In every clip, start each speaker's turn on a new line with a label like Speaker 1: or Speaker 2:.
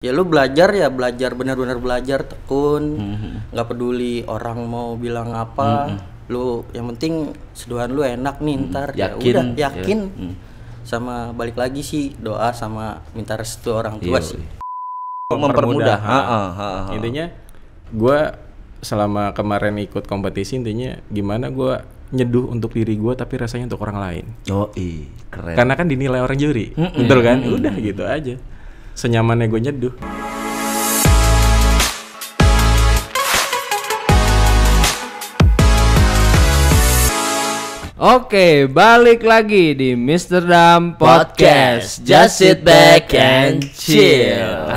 Speaker 1: Ya lu belajar ya belajar benar-benar belajar tekun, nggak peduli orang mau bilang apa, lu yang penting seduhan lu enak nih ntar ya udah yakin. Sama balik lagi sih doa sama minta restu orang tua sih.
Speaker 2: Mempermudah. Intinya gue selama kemarin ikut kompetisi intinya gimana gue nyeduh untuk diri gue tapi rasanya untuk orang lain.
Speaker 3: Keren.
Speaker 2: Karena kan dinilai orang juri, betul kan? Udah gitu aja. Senyamannya gue nyeduh.
Speaker 4: Oke, balik lagi di Mr. Dam Podcast.
Speaker 3: Just sit back and chill.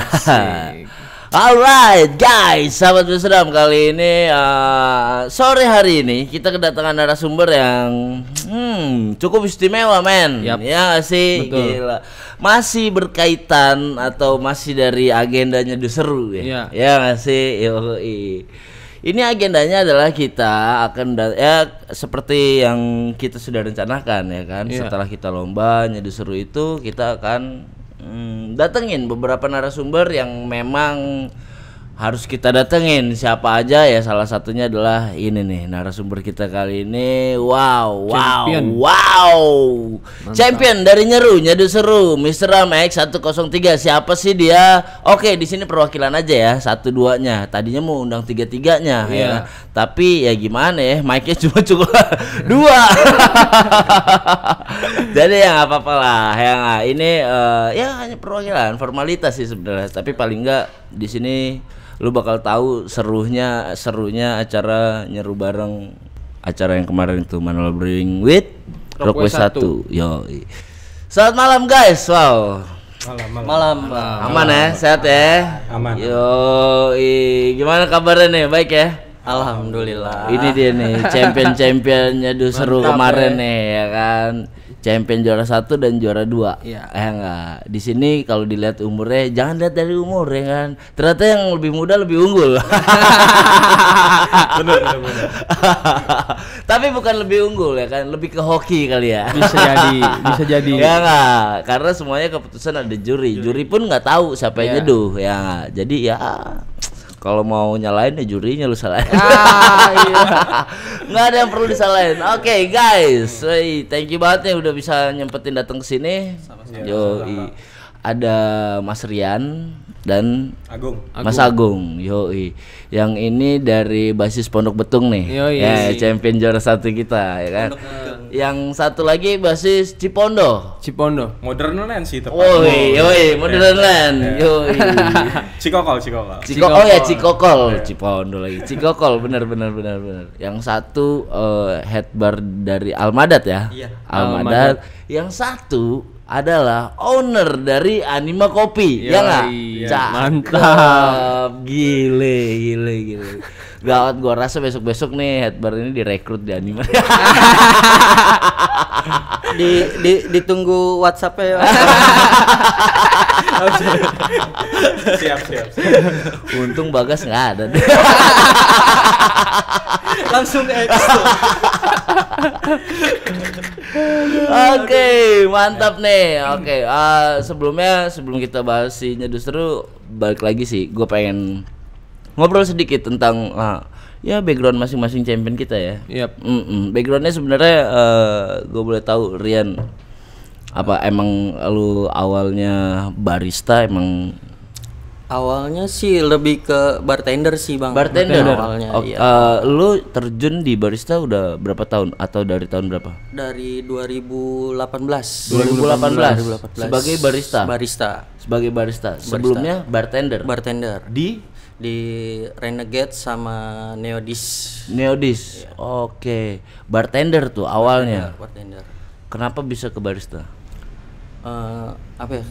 Speaker 3: Alright guys, sahabat Mr. Dam, kali ini sore hari ini kita kedatangan narasumber yang cukup istimewa men.
Speaker 4: Yap.
Speaker 3: Ya gak sih?
Speaker 4: Betul.
Speaker 3: Gila. Masih berkaitan atau masih dari agendanya seru ya?
Speaker 4: Iya.
Speaker 3: Ya gak sih? Yoi. Ini agendanya adalah kita akan ya seperti yang kita sudah rencanakan ya kan.
Speaker 4: Iya.
Speaker 3: Setelah kita lomba nyadu seru itu kita akan datengin beberapa narasumber yang memang harus kita datengin. Siapa aja ya, salah satunya adalah ini nih narasumber kita kali ini.
Speaker 4: Champion.
Speaker 3: Champion dari nyadu seru Mr. Ram X103. Siapa sih dia? Oke, di sini perwakilan aja ya, 1-2-nya. Tadinya mau undang 3-3-nya ya. Tapi ya gimana ya, mic-nya cuma cukup 2. Jadi ya nggak apa-apa lah. Ya ini ya hanya perwakilan, formalitas sih sebenarnya. Tapi paling enggak di sini lu bakal tahu serunya acara nyeru bareng acara yang kemarin itu Manual Brewing with Rockway 1. Yo. Selamat malam guys. Wow.
Speaker 1: Malam.
Speaker 3: Aman ya? Sehat ya?
Speaker 2: Aman.
Speaker 3: Yo, gimana kabarnya nih? Baik ya?
Speaker 1: Alhamdulillah.
Speaker 3: Ini dia nih champion-championnya seru kemarin nih ya kan. Champion juara 1 dan juara 2.
Speaker 1: Iya.
Speaker 3: Enggak. Di sini kalau dilihat umurnya jangan lihat dari umur ya kan. Ternyata yang lebih muda lebih unggul.
Speaker 2: Bener.
Speaker 3: Tapi bukan lebih unggul ya kan, lebih ke hoki kali ya.
Speaker 4: Bisa jadi.
Speaker 3: Ya enggak, karena semuanya keputusan ada juri. Juri pun nggak tahu siapa yang nyeduh ya enggak. Jadi ya kalau mau nyalain ya jurinya lu salahin. Nggak ada yang perlu disalahin. Oke, guys, thank you banget ya udah bisa nyempetin datang ke sini. Yoi. Ada Mas Rian dan Mas Agung. Yoi. Yang ini dari basis Pondok Betung nih.
Speaker 4: Yoi.
Speaker 3: Ya, champion juara 1 kita ya kan. Yang satu lagi basis Cipondo.
Speaker 2: Modern land sih tepat.
Speaker 3: Yoi, Modern Land. Yoi.
Speaker 2: Cikokol.
Speaker 3: Cikokol. Cipondo lagi. Cikokol, benar. Yang satu headbar dari Almadat ya.
Speaker 1: Iya.
Speaker 3: Almadat. Yang satu adalah owner dari Anima Kopi. Ya enggak?
Speaker 4: Mantap.
Speaker 3: Gile. Gawat, gua rasa besok-besok nih headbar ini direkrut di Anima.
Speaker 1: Ditunggu WhatsApp-nya ya.
Speaker 2: Siap.
Speaker 3: Untung Bagas nggak ada.
Speaker 1: Langsung X.
Speaker 3: Oke, mantap nih. Oke, sebelum kita bahas si nyadu seru, balik lagi sih, gue pengen ngobrol sedikit tentang ya background masing-masing champion kita ya.
Speaker 4: Yap.
Speaker 3: Backgroundnya sebenarnya gue boleh tahu Rian, apa emang lu awalnya barista emang?
Speaker 1: Awalnya sih lebih ke bartender sih bang.
Speaker 3: Bartender
Speaker 1: awalnya. Iya.
Speaker 3: Lu terjun di barista udah berapa tahun atau dari tahun berapa?
Speaker 1: Dari 2018.
Speaker 3: 2018. Sebagai barista. Sebagai barista. Sebelumnya bartender. Di
Speaker 1: Renegade sama Neodis.
Speaker 3: Iya. Oke. Bartender tuh awalnya.
Speaker 1: Bartender.
Speaker 3: Kenapa bisa ke barista?
Speaker 1: Apa ya?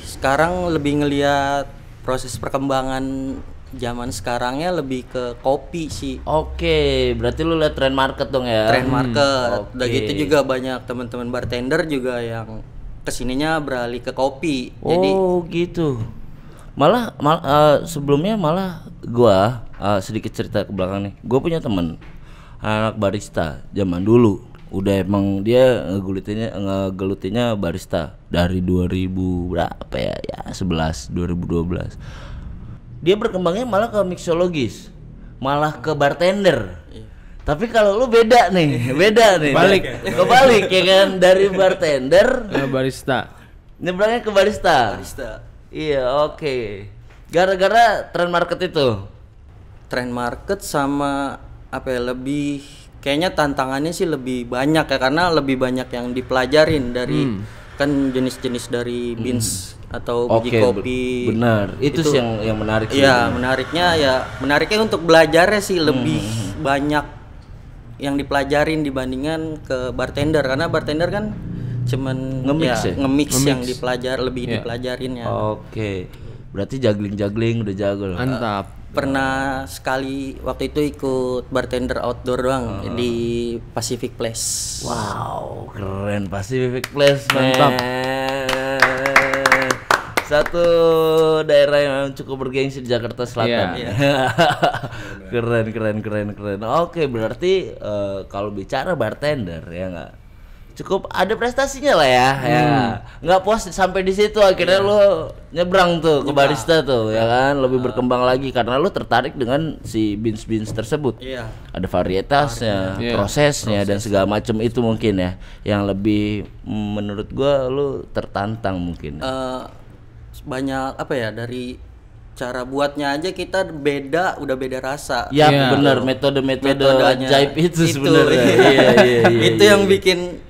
Speaker 1: Sekarang lebih ngelihat proses perkembangan zaman sekarangnya lebih ke kopi sih.
Speaker 3: Oke, berarti lu lihat trend market dong ya.
Speaker 1: Trend market.
Speaker 3: Oke.
Speaker 1: Udah gitu juga banyak teman-teman bartender juga yang kesininya beralih ke kopi. Jadi
Speaker 3: gitu. Malah sebelumnya gua sedikit cerita ke belakang nih. Gua punya temen anak barista zaman dulu. udah emang dia ngegelutinnya barista dari 2000 berapa ya? Ya 2012. Dia berkembangnya malah ke mixologis, malah ke bartender. Tapi kalau lu beda nih. Kebalik ya kan, dari bartender
Speaker 4: ke barista.
Speaker 3: Nyebrangnya ke barista. Iya, oke. Gara-gara tren market itu.
Speaker 1: Tren market sama apa ya, lebih kayaknya tantangannya sih lebih banyak ya, karena lebih banyak yang dipelajarin dari kan jenis-jenis dari beans atau biji kopi.
Speaker 3: Benar. Itu sih yang menarik sih.
Speaker 1: Iya, menariknya untuk belajarnya sih lebih banyak yang dipelajarin dibandingkan ke bartender, karena bartender kan cuman nge-mix yang dipelajarin ya.
Speaker 3: Oke. Berarti juggling udah jago loh.
Speaker 4: Mantap.
Speaker 1: Pernah sekali waktu itu ikut bartender outdoor doang di Pacific Place.
Speaker 3: Wow, keren Pacific Place.
Speaker 4: Mantap.
Speaker 3: Satu daerah yang cukup bergengsi di Jakarta Selatan. Keren. Oke, berarti kalau bicara bartender ya nggak, cukup ada prestasinya lah ya. Nggak puas sampai di situ, akhirnya lo nyebrang tuh ke barista tuh ya kan, lebih berkembang lagi karena lo tertarik dengan si beans tersebut. Ada varietasnya, prosesnya dan segala macam itu mungkin ya, yang lebih menurut gua lo tertantang mungkin.
Speaker 1: Banyak apa ya, dari cara buatnya aja kita udah beda rasa.
Speaker 3: Ya benar, metode ajaib itu sebenarnya. Iya.
Speaker 1: Itu yang bikin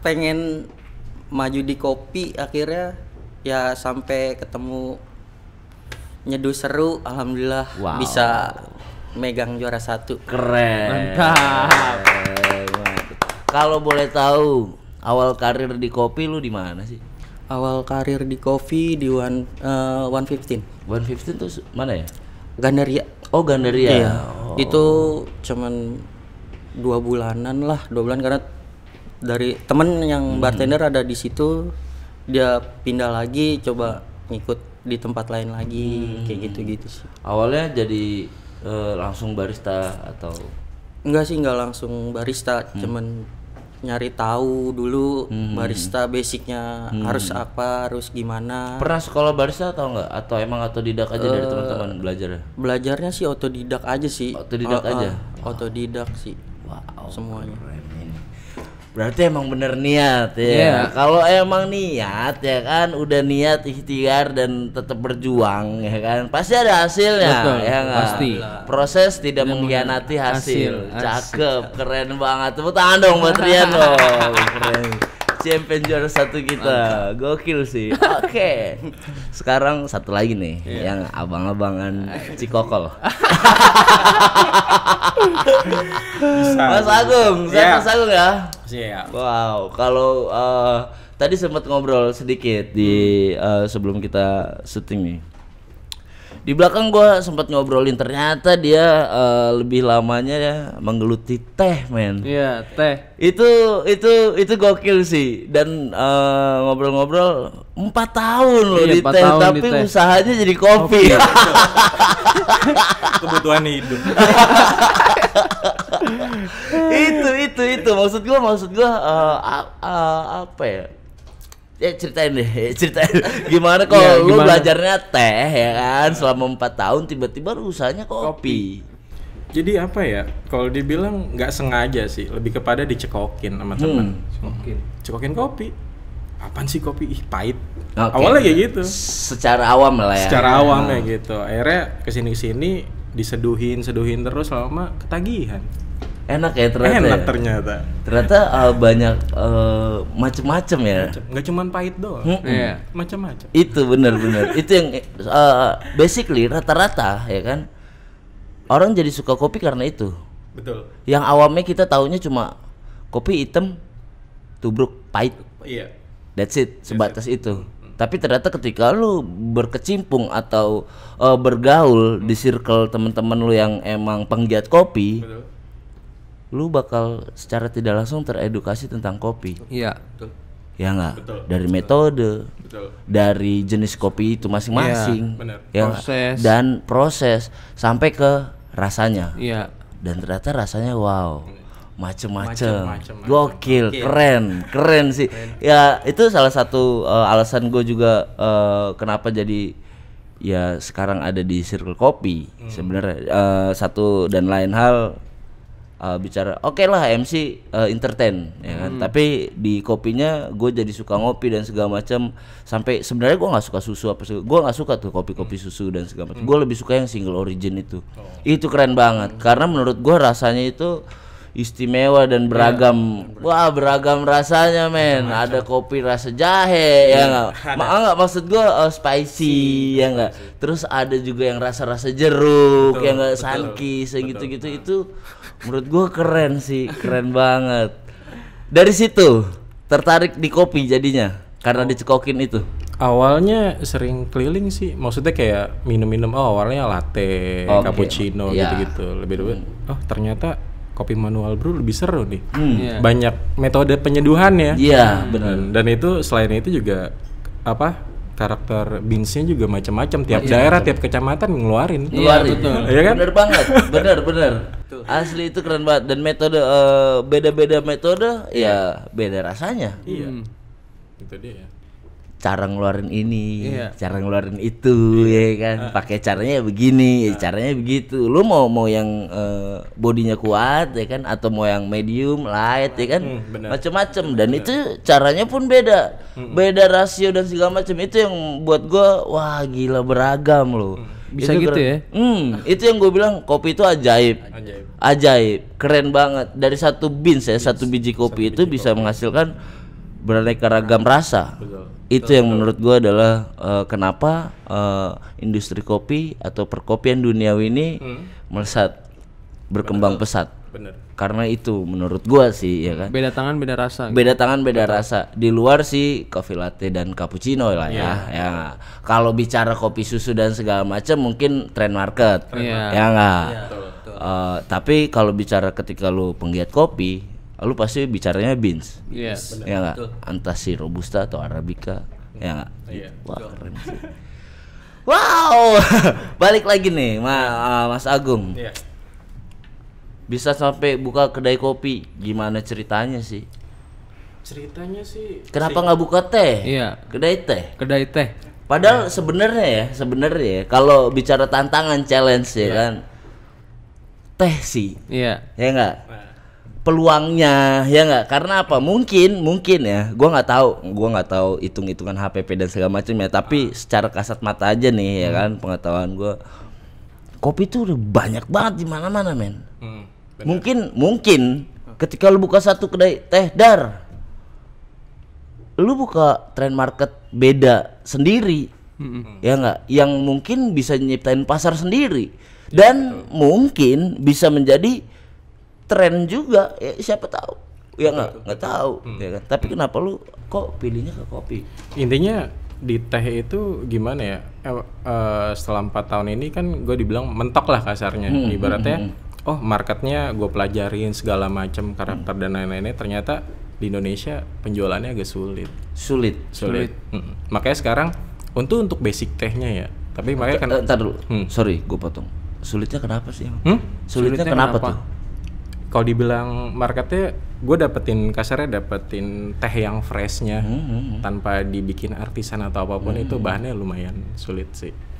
Speaker 1: pengen maju di kopi, akhirnya ya sampai ketemu nyeduh seru, alhamdulillah bisa megang juara 1.
Speaker 3: Keren. Mantap. Kalau boleh tahu awal karir di kopi lu di mana sih?
Speaker 1: Awal karir di kopi di 115.
Speaker 3: 115 tuh mana ya?
Speaker 1: Gandaria.
Speaker 3: Oh, Gandaria.
Speaker 1: Iya. Itu cuman 2 bulan karena dari temen yang bartender ada di situ, dia pindah lagi coba ngikut di tempat lain lagi, kayak gitu sih.
Speaker 3: Awalnya jadi langsung barista atau?
Speaker 1: Enggak langsung barista, cuman nyari tahu dulu barista basicnya harus apa, harus gimana.
Speaker 3: Pernah sekolah barista atau enggak? Atau emang otodidak aja dari teman-teman belajarnya?
Speaker 1: Belajarnya sih otodidak aja sih. Otodidak sih.
Speaker 3: Wow,
Speaker 1: semuanya.
Speaker 3: Berarti emang bener niat ya. Kalau emang niat ya kan, udah niat, ikhtiar dan tetap berjuang ya kan, pasti ada hasilnya.
Speaker 4: Betul,
Speaker 3: ya kan?
Speaker 4: pasti.
Speaker 3: Proses tidak mengkhianati hasil. Cakep, keren banget. Tepuk tangan dong buat Rian dong. Keren. Champion juara 1 kita. Gokil sih. Oke. Sekarang satu lagi nih yang abang-abangan Cikokol. Mas Agung, Mas Agung ya.
Speaker 2: Siap.
Speaker 3: Wow, kalau tadi sempat ngobrol sedikit di sebelum kita syuting nih. Di belakang gua sempat ngobrolin, ternyata dia lebih lamanya ya menggeluti teh, men.
Speaker 4: Iya, teh.
Speaker 3: Itu gokil sih. Dan ngobrol-ngobrol 4 tahun loh di teh, tapi usahanya jadi kopi.
Speaker 2: Kebutuhan hidup.
Speaker 3: itu maksud gua apa ya? Ya ceritain gimana kalau lu belajarnya teh ya kan selama 4 tahun, tiba-tiba lu usahanya kopi.
Speaker 2: Jadi apa ya, kalau dibilang nggak sengaja sih, lebih kepada dicekokin sama teman. Cekokin kopi. Apaan sih kopi? Ih, pahit. Awalnya kayak gitu.
Speaker 3: Secara awam lah ya.
Speaker 2: Secara awam ya gitu. Akhirnya kesini diseduhin terus lama ketagihan.
Speaker 3: Enak ya ternyata.
Speaker 2: Enak ternyata.
Speaker 3: Ternyata banyak macem-macem ya.
Speaker 2: Nggak cuma pahit doang. Macam-macam.
Speaker 3: Itu benar. Itu yang basically rata-rata ya kan. Orang jadi suka kopi karena itu.
Speaker 2: Betul.
Speaker 3: Yang awamnya kita taunya cuma kopi hitam, tubruk, pahit.
Speaker 2: Iya.
Speaker 3: That's it, sebatas itu. Tapi ternyata ketika lu berkecimpung atau bergaul di circle teman-teman lu yang emang penggiat kopi, betul, lu bakal secara tidak langsung teredukasi tentang kopi.
Speaker 4: Iya, betul.
Speaker 3: Ya enggak? Dari metode, betul, dari jenis kopi itu masing-masing,
Speaker 2: ya,
Speaker 3: proses, dan proses sampai ke rasanya.
Speaker 4: Iya.
Speaker 3: Dan ternyata rasanya wow. macem-macem. Gokil, keren sih. Ya itu salah satu alasan gue juga kenapa jadi ya sekarang ada di Circle Kopi sebenarnya. Satu dan lain hal bicara oke lah MC entertain ya kan, tapi di kopinya gue jadi suka ngopi dan segala macam. Sampai sebenarnya gue nggak suka susu gue nggak suka tuh kopi susu dan segala macam. Gue lebih suka yang single origin itu keren banget karena menurut gue rasanya itu istimewa dan beragam. Wah, beragam rasanya men. Ada kopi rasa jahe ya enggak maksud gue spicy ya enggak. Terus ada juga yang rasa jeruk yang enggak sankis gitu-gitu. Itu menurut gue keren sih, keren banget. Dari situ tertarik di kopi jadinya karena dicekokin itu.
Speaker 2: Awalnya sering keliling sih, maksudnya kayak minum-minum. Awalnya latte, cappuccino gitu-gitu. Lebih dulu. Ternyata kopi manual brew lebih seru nih. Banyak metode penyeduhannya.
Speaker 3: Iya, benar.
Speaker 2: Dan itu selain itu juga karakter beansnya juga macam-macam. Tiap daerah, tiap kecamatan ngeluarin.
Speaker 3: Betul.
Speaker 2: Iya kan?
Speaker 3: Bener banget. Bener. Asli itu keren banget. Dan metode beda-beda metode ya beda rasanya.
Speaker 2: Iya. Itu dia.
Speaker 3: Cara ngeluarin ini, cara ngeluarin itu, ya kan. Pakai caranya begini, caranya begitu. Lu mau yang bodinya kuat, ya kan, atau mau yang medium, light, ya kan, macam-macam. Dan itu caranya pun beda, beda rasio dan segala macam. Itu yang buat gua, wah gila beragam loh.
Speaker 4: Bisa
Speaker 3: itu
Speaker 4: gitu ya?
Speaker 3: Itu yang gue bilang kopi itu ajaib, keren banget. Dari satu beans ya, satu biji kopi itu bisa menghasilkan beraneka ragam rasa. Itu yang menurut gue adalah kenapa industri kopi atau perkopian duniawi ini melesat, berkembang pesat. Karena itu menurut gue sih, ya kan.
Speaker 4: Beda tangan beda rasa.
Speaker 3: Beda tangan beda rasa. Di luar sih coffee latte dan cappuccino lah ya. Ya. Kalau bicara kopi susu dan segala macam mungkin trend market. Ya enggak. Tapi kalau bicara ketika lu penggiat kopi, lu pasti bicaranya beans.
Speaker 4: Yes.
Speaker 3: Ya enggak? Entah si robusta atau arabica. Ya enggak? Wah, keren sih. Wow. Balik lagi nih, Mas Agung. Bisa sampai buka kedai kopi, gimana ceritanya sih?
Speaker 2: Ceritanya sih
Speaker 3: kenapa nggak buka teh?
Speaker 4: Iya.
Speaker 3: Kedai teh. Padahal sebenarnya ya, kalau bicara tantangan challenge ya kan, teh sih.
Speaker 4: Iya.
Speaker 3: Ya enggak? Peluangnya ya enggak? Karena apa? Mungkin ya, gua nggak tahu hitung-hitungan HPP dan segala macam ya, tapi secara kasat mata aja nih ya kan, pengetahuan gua, kopi tuh udah banyak banget di mana-mana men. Mungkin ketika lu buka satu kedai teh lu buka trend market beda sendiri. Ya enggak? Yang mungkin bisa nyiptain pasar sendiri dan mungkin bisa menjadi tren juga ya, siapa tahu. Ya enggak tahu ya kan. Tapi kenapa lu kok pilihnya ke kopi?
Speaker 2: Intinya di teh itu gimana ya? Setelah 4 tahun ini kan gue dibilang mentok lah kasarnya. Ibaratnya marketnya gue pelajarin segala macam karakter dan lain-lainnya, ternyata di Indonesia penjualannya agak sulit. Makanya sekarang untuk basic tehnya ya, tapi makanya kan
Speaker 3: ntar dulu, sorry gue potong. Sulitnya kenapa sih? Sulitnya kenapa tuh?
Speaker 2: Kalau dibilang marketnya, gue dapetin teh yang freshnya tanpa dibikin artisan atau apapun, itu bahannya lumayan sulit sih.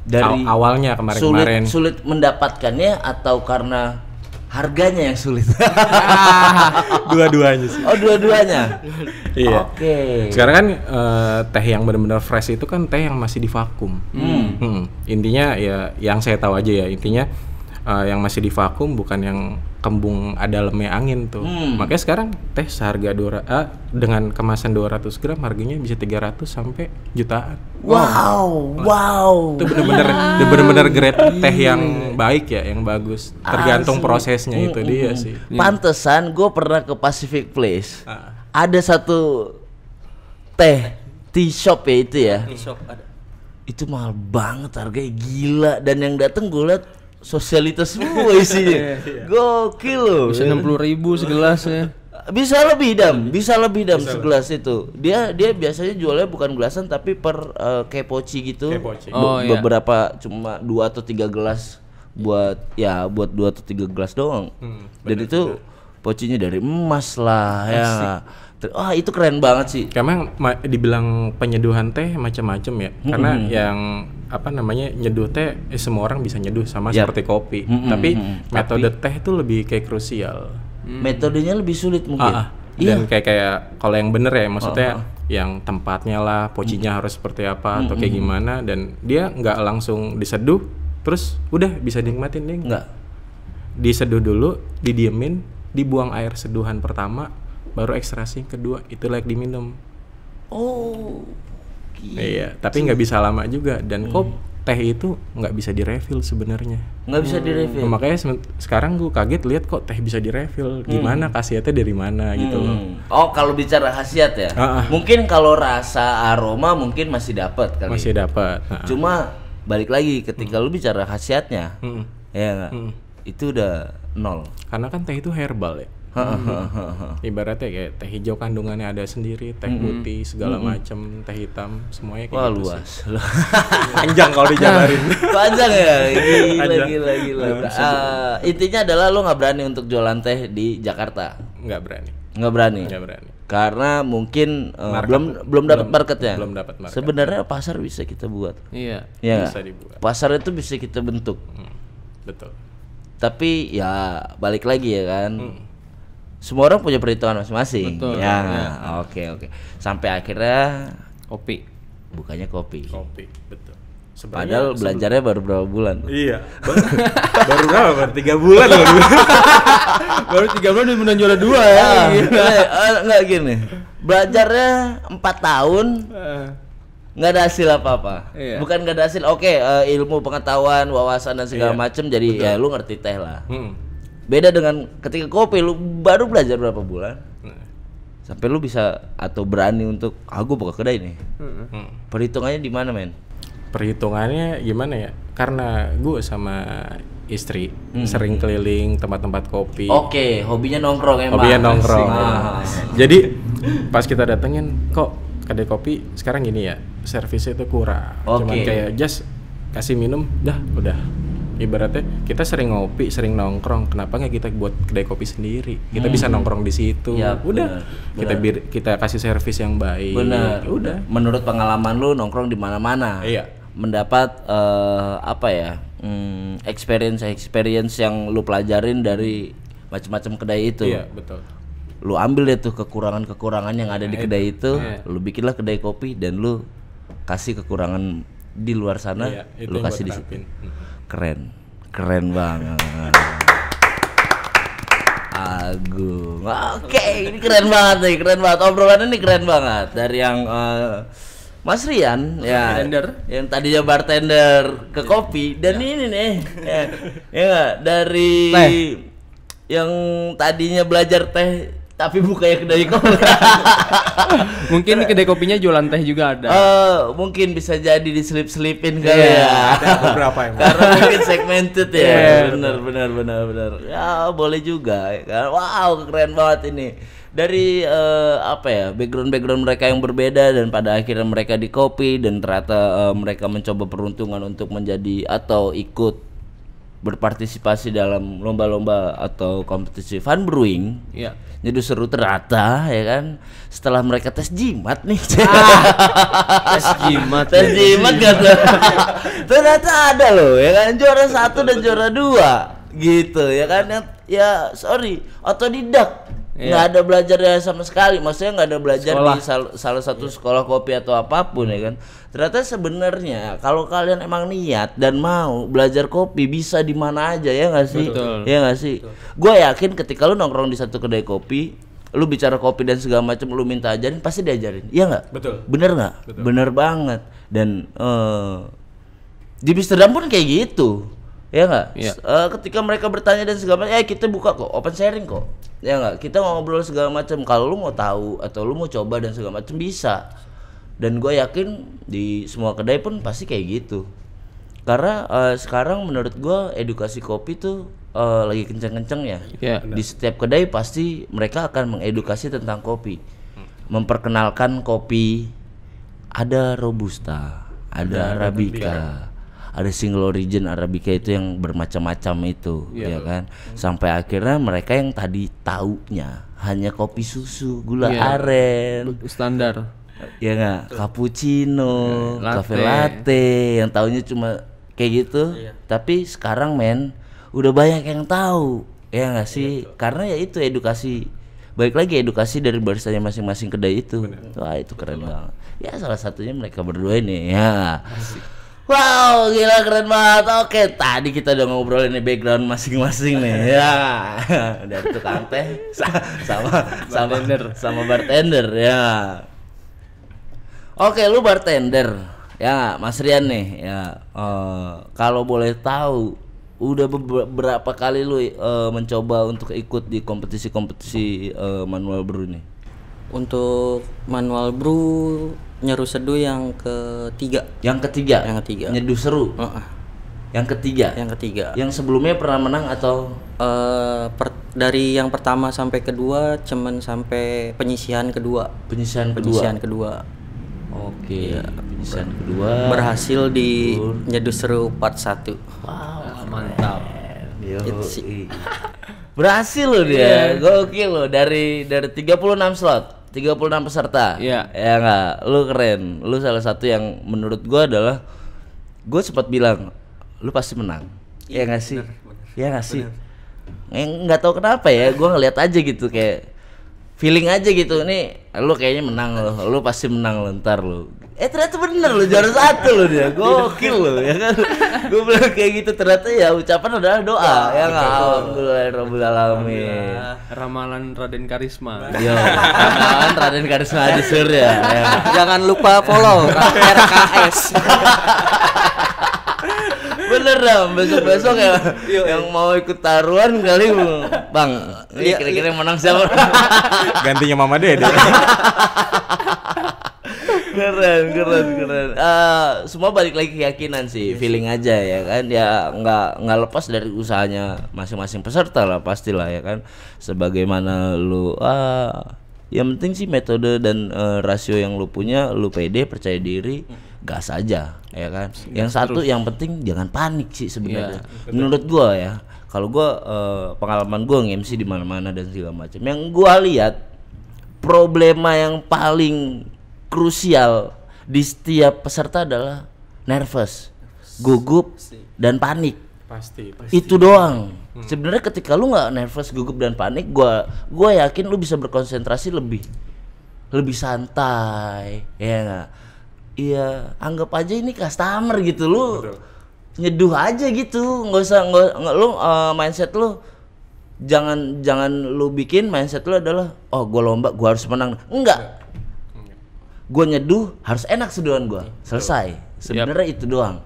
Speaker 2: Dari awalnya kemarin
Speaker 3: sulit mendapatkannya atau karena harganya yang sulit?
Speaker 2: Dua-duanya sih.
Speaker 3: Dua-duanya.
Speaker 2: Iya.
Speaker 3: Oke.
Speaker 2: Sekarang kan teh yang benar-benar fresh itu kan teh yang masih divakum. Intinya ya yang saya tahu aja ya, intinya yang masih divakum, bukan yang kembung ada lemnya angin tuh. Makanya sekarang teh seharga dengan kemasan 200 gram harganya bisa 300 sampai jutaan.
Speaker 3: Wow.
Speaker 2: Itu bener-bener grade teh yang baik ya, yang bagus. Tergantung prosesnya itu dia sih.
Speaker 3: Pantesan gue pernah ke Pacific Place. Ada satu tea shop ya itu ya.
Speaker 1: Tea shop ada.
Speaker 3: Itu mahal banget, harganya gila, dan yang dateng gue liat sosialitas semua isinya. Gokil loh.
Speaker 4: Bisa 60.000 segelas ya.
Speaker 3: Bisa lebih dam segelas itu. Dia biasanya jualnya bukan gelasan tapi per kepoci gitu. Beberapa cuma 2 atau 3 gelas buat 2 atau 3 gelas doang. Dan itu pocinya dari emas lah ya. Wah itu keren banget sih.
Speaker 2: Emang dibilang penyeduhan teh macam-macam ya. Karena yang apa namanya nyeduh teh semua orang bisa nyeduh sama seperti kopi. Tapi metode teh itu lebih kayak krusial.
Speaker 3: Metodenya lebih sulit mungkin.
Speaker 2: Dan kayak kalau yang bener ya maksudnya yang tempatnya lah, pocinya harus seperti apa atau kayak gimana, dan dia nggak langsung diseduh terus udah bisa dinikmatin deh.
Speaker 3: Nggak.
Speaker 2: Diseduh dulu, didiemin, dibuang air seduhan pertama, baru ekstraksi kedua itu layak diminum.
Speaker 3: Oh.
Speaker 2: Iya, tapi nggak bisa lama juga, dan teh itu nggak bisa direfill sebenarnya.
Speaker 3: Nggak bisa direfill.
Speaker 2: Makanya sekarang gue kaget lihat kok teh bisa direfill. Gimana khasiatnya dari mana gitu loh.
Speaker 3: Oh kalau bicara khasiat ya, mungkin kalau rasa aroma mungkin masih dapat kali.
Speaker 2: Masih dapat.
Speaker 3: Cuma balik lagi ketika lu bicara khasiatnya, ya nggak, itu udah nol.
Speaker 2: Karena kan teh itu herbal ya. Ibaratnya kayak teh hijau kandungannya ada sendiri, teh putih segala macam, teh hitam semuanya kayak.
Speaker 3: Wah
Speaker 2: gitu
Speaker 3: luas.
Speaker 2: Panjang kalau dijabarin.
Speaker 3: Panjang ya, gila. Intinya adalah lu nggak berani untuk jualan teh di Jakarta.
Speaker 2: Nggak berani.
Speaker 3: Karena mungkin belum dapat marketnya.
Speaker 2: Belum dapat market.
Speaker 3: Sebenarnya pasar bisa kita buat.
Speaker 4: Iya.
Speaker 3: Ya,
Speaker 2: bisa dibuat.
Speaker 3: pasar itu bisa kita bentuk.
Speaker 2: Betul.
Speaker 3: Tapi ya balik lagi ya kan. Semua orang punya perhitungan masing-masing.
Speaker 4: Betul.
Speaker 3: Ya. Oke. Sampai akhirnya
Speaker 4: Kopi.
Speaker 3: bukannya kopi.
Speaker 2: Betul.
Speaker 3: Padahal belajarnya baru berapa bulan?
Speaker 2: Iya. Baru berapa? Baru 3 bulan loh.
Speaker 4: Baru 3 bulan udah juara 2 ya.
Speaker 3: Enggak gini. Belajarnya 4 tahun. Nggak ada hasil apa-apa.
Speaker 4: Iya.
Speaker 3: Bukan nggak ada hasil. Ilmu pengetahuan, wawasan dan segala macam jadi ya lu ngerti teh lah. Beda dengan ketika kopi lu baru belajar berapa bulan. Sampai lu bisa atau berani untuk gua buka kedai nih. Perhitungannya di mana, men?
Speaker 2: Perhitungannya gimana ya? Karena gue sama istri sering keliling tempat-tempat kopi.
Speaker 3: Oke, hobinya nongkrong emang.
Speaker 2: Hobinya nongkrong. Jadi pas kita datengin kok kedai kopi sekarang gini ya, servisnya itu kurang. Cuman kayak just kasih minum dah udah. Ibaratnya kita sering ngopi, sering nongkrong, kenapa nggak kita buat kedai kopi sendiri? Kita bisa nongkrong di situ.
Speaker 3: Ya,
Speaker 2: udah. Kita kasih servis yang baik.
Speaker 3: Benar.
Speaker 2: Udah.
Speaker 3: Menurut pengalaman lu nongkrong di mana-mana.
Speaker 2: Iya.
Speaker 3: Mendapat experience yang lu pelajarin dari macam-macam kedai itu.
Speaker 2: Iya, betul.
Speaker 3: Lu ambil deh tuh kekurangan yang ada di kedai itu, lu bikinlah kedai kopi dan lu kasih kekurangan di luar sana, lu kasih di situ. Keren banget. Agung. Oke, ini keren banget. Obrolan ini keren banget dari yang Mas Rian ya, yang tadinya bartender ke kopi dan ini nih dari yang tadinya belajar teh tapi bukanya kedai kopi.
Speaker 4: Mungkin kedai kopinya jualan teh juga ada.
Speaker 3: Mungkin bisa jadi diselip-selipin kali ya.
Speaker 2: Ada beberapa yang.
Speaker 3: Karena mungkin segmented ya. Benar. Ya boleh juga. Wow, keren banget ini. Dari background mereka yang berbeda dan pada akhirnya mereka di kopi dan ternyata mereka mencoba peruntungan untuk menjadi atau ikut berpartisipasi dalam lomba-lomba atau kompetisi fun brewing.
Speaker 4: Iya.
Speaker 3: Jadi seru ternyata ya kan. Setelah mereka tes jimat nih.
Speaker 4: Tes jimat
Speaker 3: kan. Ternyata ada loh ya kan, juara 1 dan juara 2 gitu ya kan. Ya sorry, otodidak. Nggak ada belajarnya sama sekali, maksudnya nggak ada belajar di salah satu sekolah kopi atau apapun ya kan. Ternyata sebenarnya kalau kalian emang niat dan mau belajar kopi bisa di mana aja ya nggak sih?
Speaker 4: Betul.
Speaker 3: Ya nggak sih? Gue yakin ketika lu nongkrong di satu kedai kopi, lu bicara kopi dan segala macam, lu minta ajarin pasti diajarin, iya nggak?
Speaker 2: Betul.
Speaker 3: Bener nggak? Bener banget. Dan di Amsterdam pun kayak gitu. Ya nggak?
Speaker 4: Iya.
Speaker 3: Ketika mereka bertanya dan segala macam, kita buka kok, open sharing kok. Ya nggak? Kita ngobrol segala macam. Kalau lu mau tahu atau lu mau coba dan segala macam bisa. Dan gue yakin di semua kedai pun pasti kayak gitu. Karena sekarang menurut gue edukasi kopi tuh lagi kenceng-kencengnya.
Speaker 4: Yeah.
Speaker 3: Di setiap kedai pasti mereka akan mengedukasi tentang kopi, memperkenalkan kopi. Ada robusta, ada arabica, ada single origin Arabica itu yang bermacam-macam itu, ya kan. Sampai akhirnya mereka yang tadi taunya hanya kopi susu, gula aren,
Speaker 4: standar.
Speaker 3: Ya nggak, cappuccino, cafe latte, yang taunya cuma kayak gitu. Tapi sekarang udah banyak yang tahu, ya nggak sih? Karena ya itu edukasi. Baik lagi edukasi dari baristanya masing-masing kedai itu. Wah itu keren banget. Ya salah satunya mereka berdua ini ya. Wow gila keren banget. Oke tadi kita udah ngobrolin nih background masing-masing nih ya. Dari tukang teh sama bartender ya. Oke lu bartender ya Mas Rian nih ya. Kalau boleh tahu udah beberapa kali lu mencoba untuk ikut di kompetisi manual brew nih?
Speaker 1: Untuk manual brew nyeru seduh yang ketiga.
Speaker 3: Yang ketiga. Nyeduh seru. Yang ketiga. Yang sebelumnya pernah menang atau?
Speaker 1: Dari yang pertama sampai kedua, cuman sampai penyisihan kedua.
Speaker 3: Penyisihan kedua. Oke. Penyisihan kedua.
Speaker 1: Berhasil di nyeduh seru part 1.
Speaker 3: Wow. Mantap. Berhasil loh dia. Gokil loh dari 36 slot, 36 peserta.
Speaker 4: Iya.
Speaker 3: Ya enggak, lu keren. Lu salah satu yang menurut gua adalah gua sempat bilang lu pasti menang. Iya enggak sih? Iya enggak sih? Enggak tahu kenapa ya, gua ngeliat aja gitu kayak feeling aja gitu nih, lu kayaknya menang lu pasti menang lo ntar lu. Ternyata bener lo juara 1 lo dia, gokil lo ya kan. Gue bilang kayak gitu, ternyata ya ucapan adalah doa ya nggak. Alhamdulillahirabbil alamin.
Speaker 4: Ramalan Raden Karisma.
Speaker 3: Yo, ramalan Raden Karisma Adi Surya. Ya.
Speaker 1: Jangan lupa follow RKS.
Speaker 3: Bener dong, besok-besok ya yang mau ikut taruhan kali Bang. Ini kira-kira yang menang siapa?
Speaker 2: Gantinya Mama Dede.
Speaker 3: Keren. Semua balik lagi keyakinan sih, feeling aja ya kan. Ya nggak lepas dari usahanya masing-masing peserta lah pastilah ya kan. Sebagaimana lu yang penting sih metode dan rasio yang lu punya, lu pede, percaya diri, gas aja ya kan. Yang satu yang penting jangan panik sih sebenarnya. Menurut gua ya. Kalau gua pengalaman gua nge-MC di mana-mana dan segala macam. Yang gua lihat problema yang paling krusial di setiap peserta adalah nervous, gugup dan panik.
Speaker 2: Pasti.
Speaker 3: Itu doang. Sebenarnya ketika lu nggak nervous, gugup dan panik, gua yakin lu bisa berkonsentrasi lebih santai, ya nggak? Iya, anggap aja ini customer gitu, lu nyeduh aja gitu, nggak lu mindset lu jangan lu bikin mindset lu adalah gua lomba, gua harus menang. Enggak. Gue nyeduh harus enak seduhan gue, selesai. Sebenarnya itu doang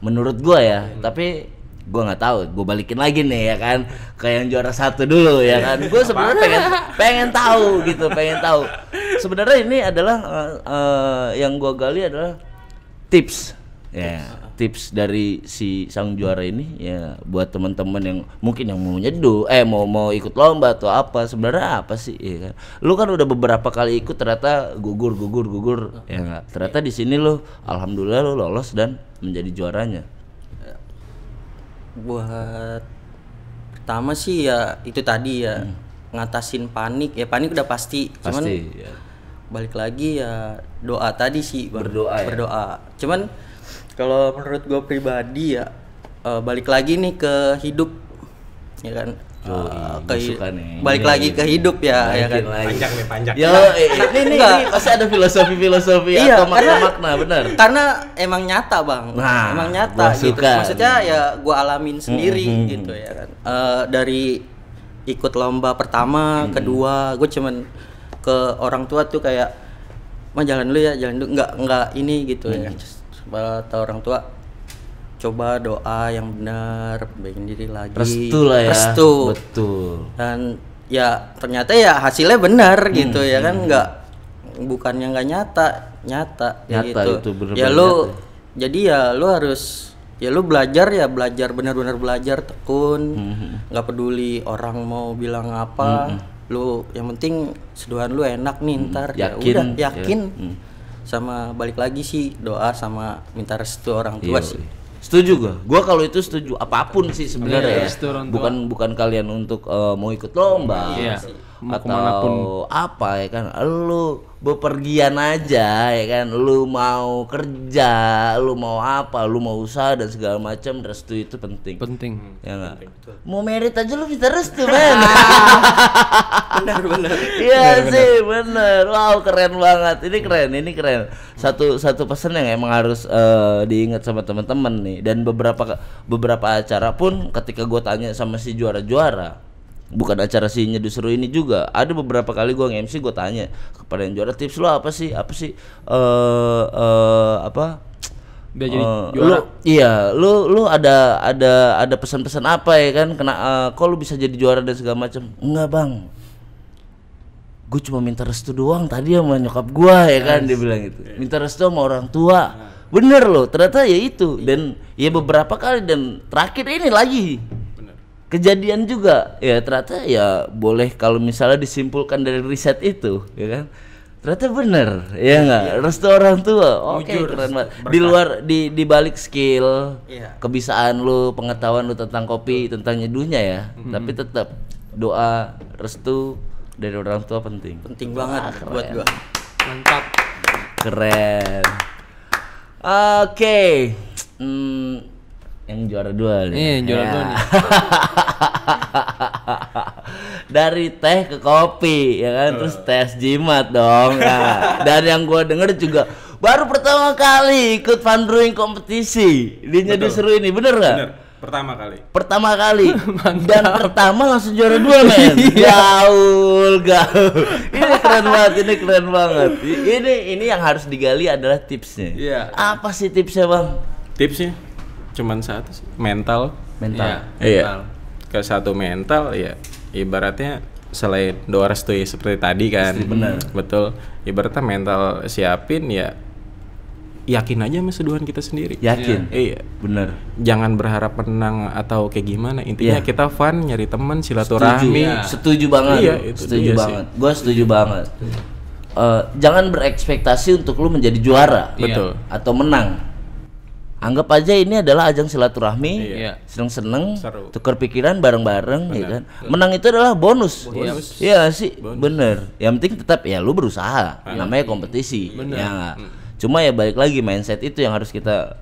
Speaker 3: menurut gue ya. Tapi gue nggak tahu, gue balikin lagi nih ya kan ke yang juara 1 dulu ya kan. Gue sebenarnya pengen tahu gitu, sebenarnya ini adalah yang gue gali adalah tips ya, tips dari si sang juara ini ya buat teman-teman yang mungkin yang mau nyeduh mau ikut lomba atau apa. Sebenarnya apa sih ya kan, lu kan udah beberapa kali ikut ternyata gugur ya enggak, ternyata di sini lu alhamdulillah lu lolos dan menjadi juaranya.
Speaker 1: Buat pertama sih ya itu tadi ya, ngatasin panik udah pasti cuman
Speaker 3: ya.
Speaker 1: Balik lagi ya doa tadi sih Bang. Berdoa. Cuman kalau menurut gue pribadi ya balik lagi nih ke hidup ya kan. Balik lagi ke hidup ya kan.
Speaker 2: Panjang.
Speaker 3: Yo, ini pasti ada filosofi atau makna benar.
Speaker 1: Karena emang nyata Bang. Emang nyata gitu. Maksudnya ya gue alamin sendiri gitu ya kan. Dari ikut lomba pertama, kedua, gue cuman ke orang tua tuh kayak jalan dulu, enggak ini gitu ya. Kata orang tua, coba doa yang benar, perbaikin diri lagi.
Speaker 3: Restu lah ya. Betul.
Speaker 1: Dan ya ternyata ya hasilnya benar gitu ya kan, bukannya nggak nyata gitu.
Speaker 3: Itu bener-bener
Speaker 1: ya lu nyata. Jadi ya lu harus belajar benar-benar belajar, tekun, nggak peduli orang mau bilang apa. Lu yang penting seduhan lu enak nih ntar.
Speaker 3: Yakin.
Speaker 1: Sama balik lagi sih doa sama minta restu orang tua sih.
Speaker 3: Setuju gua kalau itu setuju apapun sih sebenarnya ya. Bukan kalian untuk mau ikut lomba atau apa ya kan, lu bepergian aja ya kan, lu mau kerja, lu mau apa, lu mau usaha dan segala macam, restu itu penting ya nggak? Mau merit aja lu minta restu men.
Speaker 1: Benar.
Speaker 3: Iya sih bener. Wow, keren banget, ini keren. Satu pesan yang emang harus diingat sama teman-teman nih. Dan beberapa acara pun ketika gue tanya sama si juara-juara, bukan acara si Nyeduh Seru ini juga, ada beberapa kali gue nge-MC, gue tanya kepada yang juara, tips lo apa sih
Speaker 4: biar jadi juara.
Speaker 3: Lu ada pesan-pesan apa ya kan, kok lu bisa jadi juara dan segala macam? Enggak bang, gue cuma minta restu doang tadi sama nyokap gue ya kan, dia bilang gitu, minta restu sama orang tua. Bener loh, ternyata ya itu. Dan ya beberapa kali, dan terakhir ini lagi kejadian juga ya, ternyata ya boleh kalau misalnya disimpulkan dari riset itu ya kan, ternyata bener ya nggak, restu orang tua. Oke, keren banget. Di luar di balik skill, kebiasaan lu, pengetahuan lu tentang kopi, tentang nyeduhnya ya, tapi tetap doa, restu dari orang tua penting
Speaker 1: banget buat gua.
Speaker 4: Mantap,
Speaker 3: keren. Oke. Yang juara 2 nih.
Speaker 4: Juara 2 nih.
Speaker 3: Dari teh ke kopi ya kan, terus tes jimat dong. Nah, dan yang gua denger juga baru pertama kali ikut fun brewing kompetisi di Nyeduh Seru ini, bener nggak?
Speaker 2: Bener, pertama kali.
Speaker 3: Dan pertama langsung juara 2 men. Gaul. Ini keren banget. Ini yang harus digali adalah tipsnya. Apa sih tipsnya bang?
Speaker 2: Tipsnya cuman satu sih, mental. Iya. Ke satu mental ya, ibaratnya selain doa restu ya seperti tadi kan.
Speaker 3: Benar.
Speaker 2: Betul. Ibaratnya mental siapin ya, yakin aja sama seduhan kita sendiri.
Speaker 3: Yakin.
Speaker 2: Iya.
Speaker 3: Bener.
Speaker 2: Jangan berharap menang atau kayak gimana. Intinya kita fun, nyari teman, silaturahmi.
Speaker 3: Setuju banget.
Speaker 2: Iya, itu
Speaker 3: setuju banget. Gue setuju banget. Jangan berekspektasi untuk lu menjadi juara.
Speaker 2: Betul.
Speaker 3: Atau menang. Anggap aja ini adalah ajang silaturahmi, seneng-seneng, tukar pikiran bareng-bareng, ya kan. Menang itu adalah bonus. Iya sih, bener. Yang penting tetap ya lu berusaha. Namanya kompetisi. Ya. Cuma ya balik lagi, mindset itu yang harus kita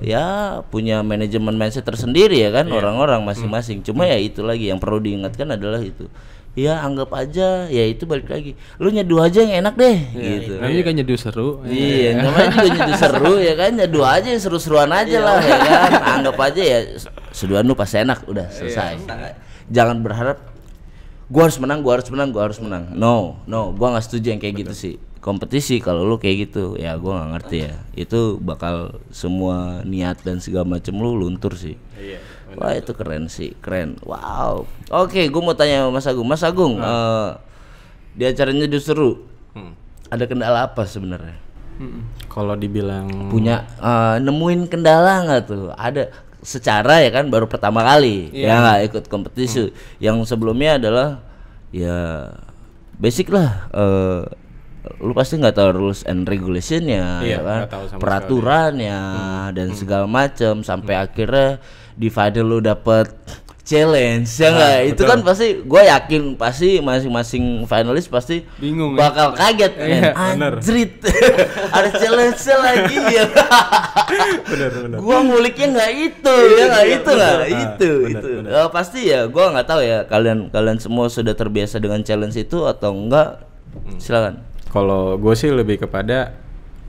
Speaker 3: ya punya manajemen mindset tersendiri ya kan, orang-orang masing-masing. Cuma ya itu lagi yang perlu diingatkan adalah itu. Ya anggap aja ya itu balik lagi, lu nyeduh aja yang enak deh gitu.
Speaker 4: Namanya juga Nyeduh Seru.
Speaker 3: Iya, namanya juga Nyeduh Seru ya kan, nyeduh aja yang seru-seruan aja lah ya kan. Anggap aja ya seduhan lu pasti enak, udah selesai. Jangan berharap gua harus menang. No, gua nggak setuju yang kayak gitu sih. Kompetisi kalau lu kayak gitu ya gua nggak ngerti ya. Itu bakal semua niat dan segala macem lu luntur sih. Wah itu keren sih, keren. Wow. Oke, gue mau tanya Mas Agung. Di acara Nyeduh Seru ada kendala apa sebenarnya?
Speaker 2: Kalau dibilang
Speaker 3: punya nemuin kendala nggak tuh? Ada secara ya kan baru pertama kali ya nggak ikut kompetisi. Yang sebelumnya adalah ya basic lah. Lu pasti nggak tahu rules and regulationnya ya kan, peraturannya dan segala macam sampai akhirnya di final lu dapet challenge ya nggak? Itu kan pasti gue yakin pasti masing-masing finalis pasti
Speaker 4: bingung
Speaker 3: bakal kaget anjrit. Ada challenge lagi ya. Bener. Gua nguliknya nggak itu ya nggak itu. Pasti ya gue nggak tahu ya kalian semua sudah terbiasa dengan challenge itu atau enggak. Silakan.
Speaker 2: Kalau gue sih lebih kepada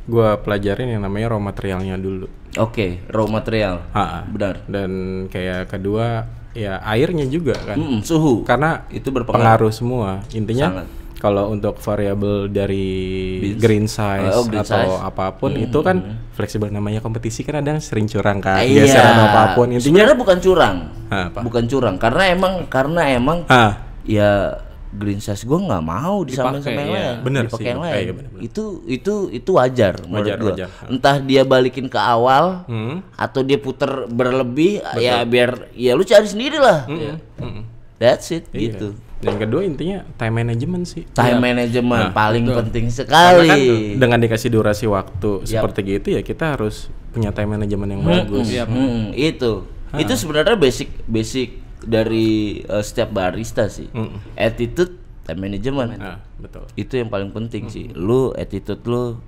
Speaker 2: gue pelajarin yang namanya raw materialnya dulu.
Speaker 3: Oke, raw material. Benar.
Speaker 2: Dan kayak kedua ya airnya juga kan.
Speaker 3: Suhu.
Speaker 2: Karena
Speaker 3: itu berpengaruh
Speaker 2: semua. Intinya kalau untuk variabel dari green size atau apapun itu kan fleksibel, namanya kompetisi kan ada sering curang kan. Geser atau apapun. Intinya
Speaker 3: sebenarnya bukan curang. Bukan curang karena emang ya green size gue nggak mau disamain sama yang lain, dipakai yang lain. Itu wajar menurut gue. Entah dia balikin ke awal atau dia puter berlebih. Ya biar ya lu cari sendiri lah. That's it gitu.
Speaker 2: Yang kedua intinya time management sih.
Speaker 3: Time management paling penting sekali.
Speaker 2: Kan dengan dikasih durasi waktu seperti gitu ya kita harus punya time management yang bagus.
Speaker 3: Itu sebenarnya basic dari setiap barista sih. Attitude, time management.
Speaker 2: Betul.
Speaker 3: Itu yang paling penting sih. Lu attitude lu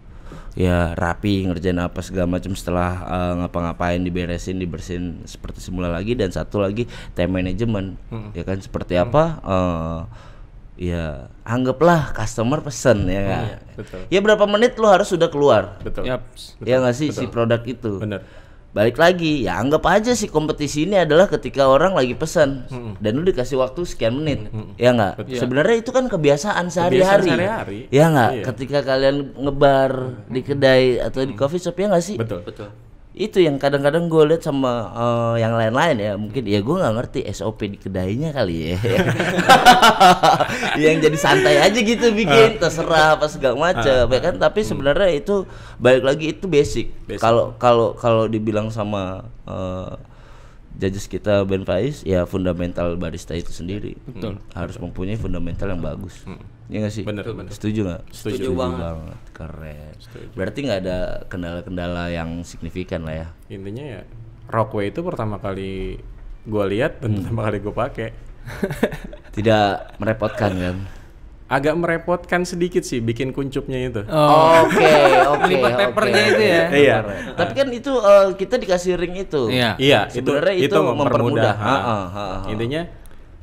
Speaker 3: ya rapi, ngerjain apa segala macam, setelah ngapa-ngapain dibersihin seperti semula lagi. Dan satu lagi time management. Ya kan seperti apa? Ya anggaplah customer pesen ya kan.
Speaker 2: Betul.
Speaker 3: Ya berapa menit lu harus sudah keluar.
Speaker 2: Betul.
Speaker 3: Ya nggak sih si produk itu.
Speaker 2: Bener.
Speaker 3: Balik lagi, ya anggap aja sih kompetisi ini adalah ketika orang lagi pesan dan lu dikasih waktu sekian menit. Ya nggak? Sebenarnya itu kan kebiasaan sehari-hari. Ya nggak? Ketika kalian ngebar di kedai atau di coffee shop, ya nggak sih?
Speaker 2: Betul.
Speaker 3: Itu yang kadang-kadang gue lihat sama yang lain-lain ya, mungkin ya gue nggak ngerti SOP di kedainya kali ya. Yang jadi santai aja gitu bikin, terserah apa segala macam ya kan. Tapi sebenarnya itu balik lagi itu basic. Kalau dibilang sama judges kita Ben Faiz, ya fundamental barista itu sendiri.
Speaker 2: Betul.
Speaker 3: Harus mempunyai fundamental yang bagus. Iya nggak sih?
Speaker 2: Bener.
Speaker 3: Setuju nggak?
Speaker 1: Setuju banget.
Speaker 3: Keren. Berarti nggak ada kendala-kendala yang signifikan lah ya.
Speaker 2: Intinya ya Rockway itu pertama kali gue lihat dan pertama kali gue pakai.
Speaker 3: Tidak merepotkan kan?
Speaker 2: Agak merepotkan sedikit sih bikin kuncupnya itu.
Speaker 3: Oke.
Speaker 4: Lipat papernya itu ya.
Speaker 2: Iya.
Speaker 3: Tapi kan itu kita dikasih ring itu.
Speaker 2: Iya,
Speaker 3: Sebenarnya itu mempermudah.
Speaker 2: Intinya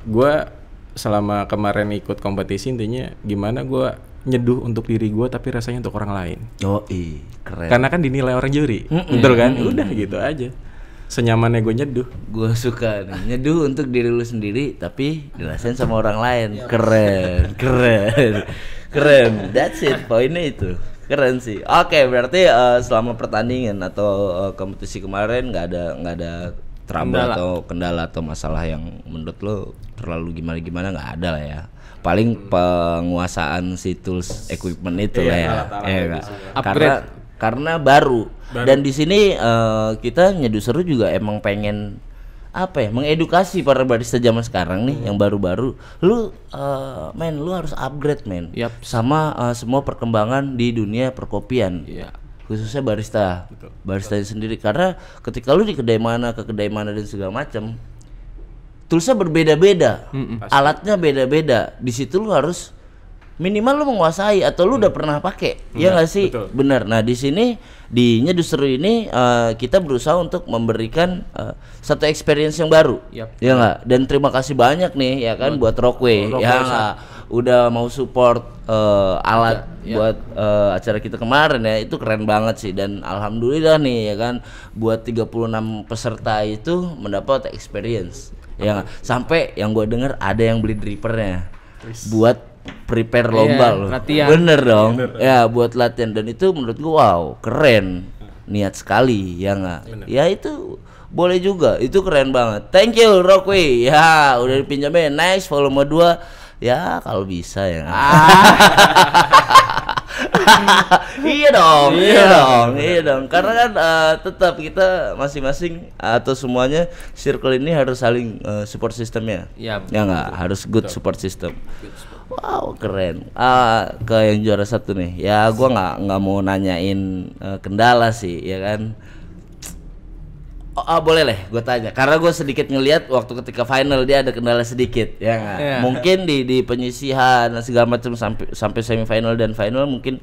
Speaker 2: gue selama kemarin ikut kompetisi, intinya gimana gue nyeduh untuk diri gue tapi rasanya untuk orang lain.
Speaker 3: Keren.
Speaker 2: Karena kan dinilai orang juri, betul kan? Udah gitu aja. Senyamannya gue nyeduh.
Speaker 3: Gue suka nih, nyeduh untuk diri lu sendiri tapi dirasain sama orang lain. Keren. That's it, poinnya itu. Keren sih. Oke, berarti selama pertandingan atau kompetisi kemarin nggak ada trouble atau kendala atau masalah yang menurut lo terlalu gimana nggak ada lah ya. Paling penguasaan si tools equipment itu lah ya. Karena baru. Dan di sini kita nyeduh seru juga emang pengen mengedukasi para barista zaman sekarang nih yang baru-baru. Lu lu harus upgrade sama semua perkembangan di dunia perkopian. Khususnya barista sendiri, karena ketika lu di kedai mana ke kedai mana dan segala macam, toolsnya berbeda-beda, alatnya beda-beda. Di situ lu harus minimal lu menguasai atau lu udah pernah pakai, ya nggak sih? Bener. Nah di sini di Nyeduh Seru ini kita berusaha untuk memberikan satu experience yang baru, ya nggak? Dan terima kasih banyak nih ya kan buat Rockway, ya nggak? Udah mau support alat buat acara kita kemarin ya, itu keren banget sih. Dan alhamdulillah nih ya kan, buat 36 peserta itu mendapat experience, ya nggak? Sampai yang gue denger ada yang beli drippernya buat prepare lomba loh.
Speaker 4: Latihan.
Speaker 3: Bener dong. Ya buat latihan, dan itu menurut gua wow, keren. Niat sekali ya nggak? Ya itu boleh juga, itu keren banget. Thank you Rockway. Ya udah dipinjamin. Nice, volume 2 ya kalau bisa ya. Iya dong. Karena kan tetap kita masing-masing atau semuanya circle ini harus saling support sistemnya. Ya nggak, harus good support system. Wow, keren. Ke yang juara 1 nih. Ya gua nggak mau nanyain kendala sih, ya kan. Boleh lah, gue tanya. Karena gue sedikit ngelihat waktu ketika final dia ada kendala sedikit, ya nggak? Mungkin di penyisihan segala macam sampai semifinal dan final mungkin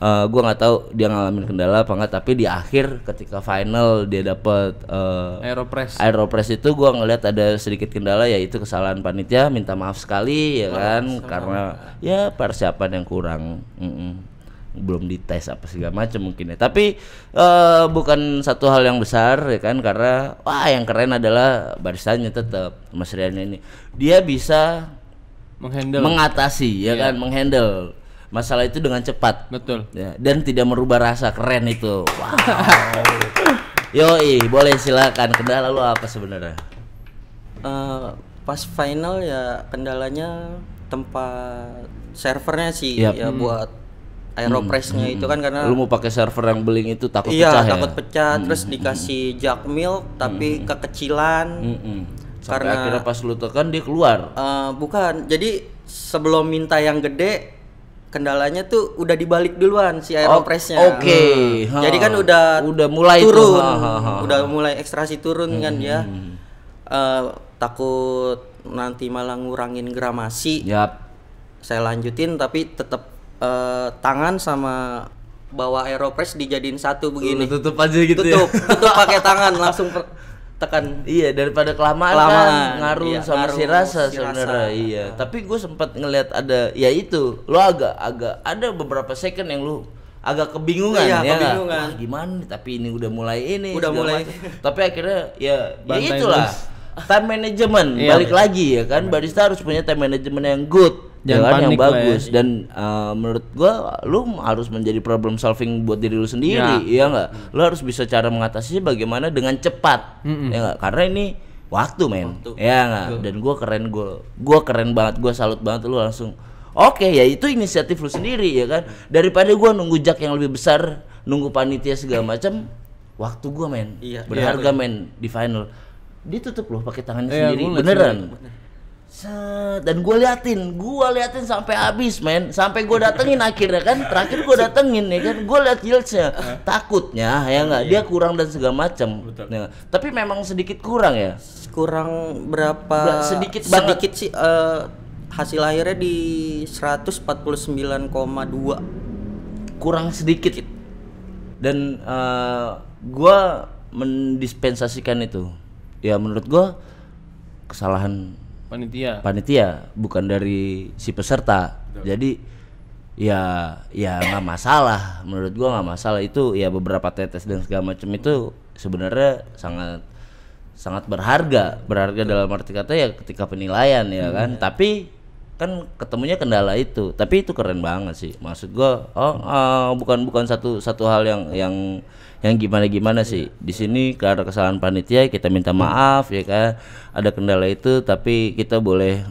Speaker 3: gue nggak tahu dia ngalamin kendala apa nggak. Tapi di akhir ketika final dia dapat Aeropress itu gue ngelihat ada sedikit kendala, yaitu kesalahan panitia. Minta maaf sekali ya kan, karena ya persiapan yang kurang. Belum dites apa segala macam mungkin ya. Tapi bukan satu hal yang besar ya kan, karena yang keren adalah baristanya tetap Mas Rian ini. Dia bisa mengatasi ya kan, menghandle masalah itu dengan cepat.
Speaker 4: Betul.
Speaker 3: Ya, dan tidak merubah rasa. Keren itu. Wow. Yoi, boleh silakan. Kendala lu apa sebenarnya?
Speaker 1: Pas final ya kendalanya tempat servernya sih ya buat Aeropressnya itu kan, karena
Speaker 3: lu mau pakai server yang beling itu takut
Speaker 1: pecah
Speaker 3: pecah
Speaker 1: takut pecah. Terus dikasih jack milk tapi kekecilan.
Speaker 3: Sampai karena akhirnya pas lu tekan dia keluar.
Speaker 1: Bukan, jadi sebelum minta yang gede kendalanya tuh udah dibalik duluan si aeropressnya.
Speaker 3: Oke.
Speaker 1: Jadi kan udah
Speaker 3: mulai
Speaker 1: turun,
Speaker 3: tuh.
Speaker 1: udah mulai ekstraksi turun kan ya. Takut nanti malah ngurangin gramasi.
Speaker 3: Yap.
Speaker 1: Saya lanjutin tapi tetap tangan sama bawa aeropress dijadiin satu begini.
Speaker 3: Tutup aja gitu
Speaker 1: tutup pakai tangan langsung tekan.
Speaker 3: Iya, daripada kelamaan kan ngaruh sama si rasa sebenarnya. Iya. Tapi gue sempat ngelihat ada ya itu, lo agak ada beberapa second yang lu agak kebingungan ya.
Speaker 1: Kebingungan.
Speaker 3: Wah, gimana nih? Tapi ini udah mulai tapi akhirnya ya itulah. Time management balik lagi ya kan. Barista harus punya time management yang good. Jangan yang bagus ya. Dan menurut gua lu harus menjadi problem solving buat diri lu sendiri, iya nggak? Lu harus bisa cara mengatasinya bagaimana dengan cepat, ya nggak? Karena ini waktu men, ya nggak? Dan gua keren banget, gua salut banget lu langsung. Oke, ya itu inisiatif lu sendiri ya kan. Daripada gua nunggu jak yang lebih besar, nunggu panitia segala macam, waktu gua men, berharga men di final. Dia tutup loh pakai tangannya sendiri, beneran. Dan gue liatin sampai habis men, sampai gue datengin akhirnya kan, terakhir gue datengin ya kan, gue liat yieldnya, takutnya ya nggak dia kurang dan segala macam. Ya, tapi memang sedikit kurang ya.
Speaker 1: Kurang berapa? Sedikit sih. Hasil akhirnya di 149,2.
Speaker 3: Kurang sedikit. Dan gue mendispensasikan itu. Ya menurut gue kesalahan panitia bukan dari si peserta. Jadi ya nggak masalah, menurut gua nggak masalah. Itu ya beberapa tetes dan segala macam itu sebenarnya sangat berharga dalam arti kata ya ketika penilaian ya kan. Tapi kan ketemunya kendala itu, tapi itu keren banget sih maksud gua. Bukan satu hal yang gimana sih. Di sini karena kesalahan panitia kita minta maaf ya kan, ada kendala itu tapi kita boleh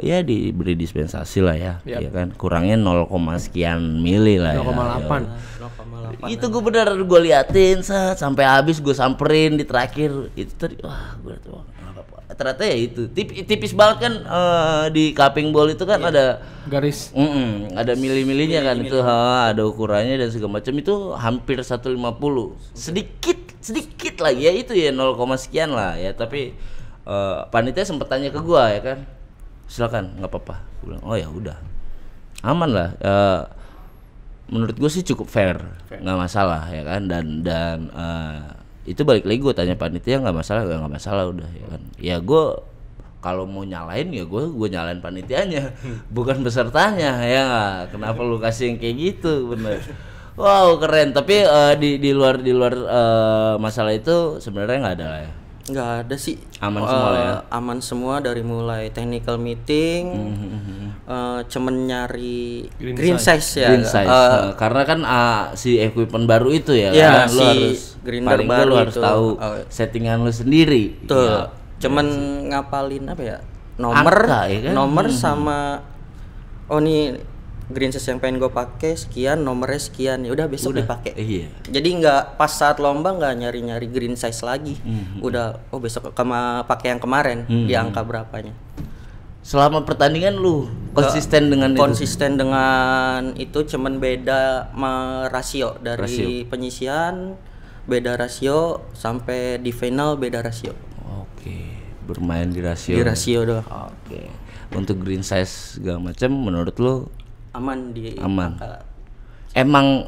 Speaker 3: ya diberi dispensasi lah ya, ya kan, kurangnya 0, sekian mili lah
Speaker 2: 0,8.
Speaker 3: Itu gue bener gue liatin sampai habis, gue samperin di terakhir itu tadi. Wah gue tuh ternyata ya itu tipis banget kan. Di cupping ball itu kan ada
Speaker 2: garis,
Speaker 3: ada mili-milinya kan, itu ada ukurannya dan segala macam. Itu hampir 150, sedikit lagi ya, itu ya 0, sekian lah ya. Tapi panitia sempat tanya ke gua ya kan, silakan nggak apa-apa. Gua bilang oh ya udah aman lah. Menurut gua sih cukup fair. Nggak masalah ya kan. Dan itu balik lagi gue tanya panitia, nggak masalah udah ya kan. Ya gue kalau mau nyalain ya gue nyalain panitianya, bukan pesertanya ya gak? Kenapa lu kasih yang kayak gitu, bener. Wow keren. Tapi di luar masalah itu sebenarnya nggak ada lah ya.
Speaker 1: Nggak ada sih,
Speaker 3: aman semua ya.
Speaker 1: Aman semua dari mulai technical meeting, cuman nyari green size ya.
Speaker 3: Karena kan si equipment baru itu ya,
Speaker 1: kan?
Speaker 3: Lu harus
Speaker 1: grinder baru
Speaker 3: lu harus tahu settingan lu sendiri.
Speaker 1: Tuh, cuman ngapalin apa ya? Nomor, ya kan? Nomor sama nih green size yang pengen gue pakai sekian, nomornya sekian, ya udah besok dipakai.
Speaker 3: Iya.
Speaker 1: Jadi nggak pas saat lomba nggak nyari green size lagi. Udah besok pakai yang kemarin di angka berapanya.
Speaker 3: Selama pertandingan lu konsisten
Speaker 1: dengan itu, cuman beda rasio dari penyisian, beda rasio sampai di final beda rasio.
Speaker 3: Oke, bermain di rasio.
Speaker 1: Di rasio doang.
Speaker 3: Oke. Untuk green size segala macam menurut lu aman. Emang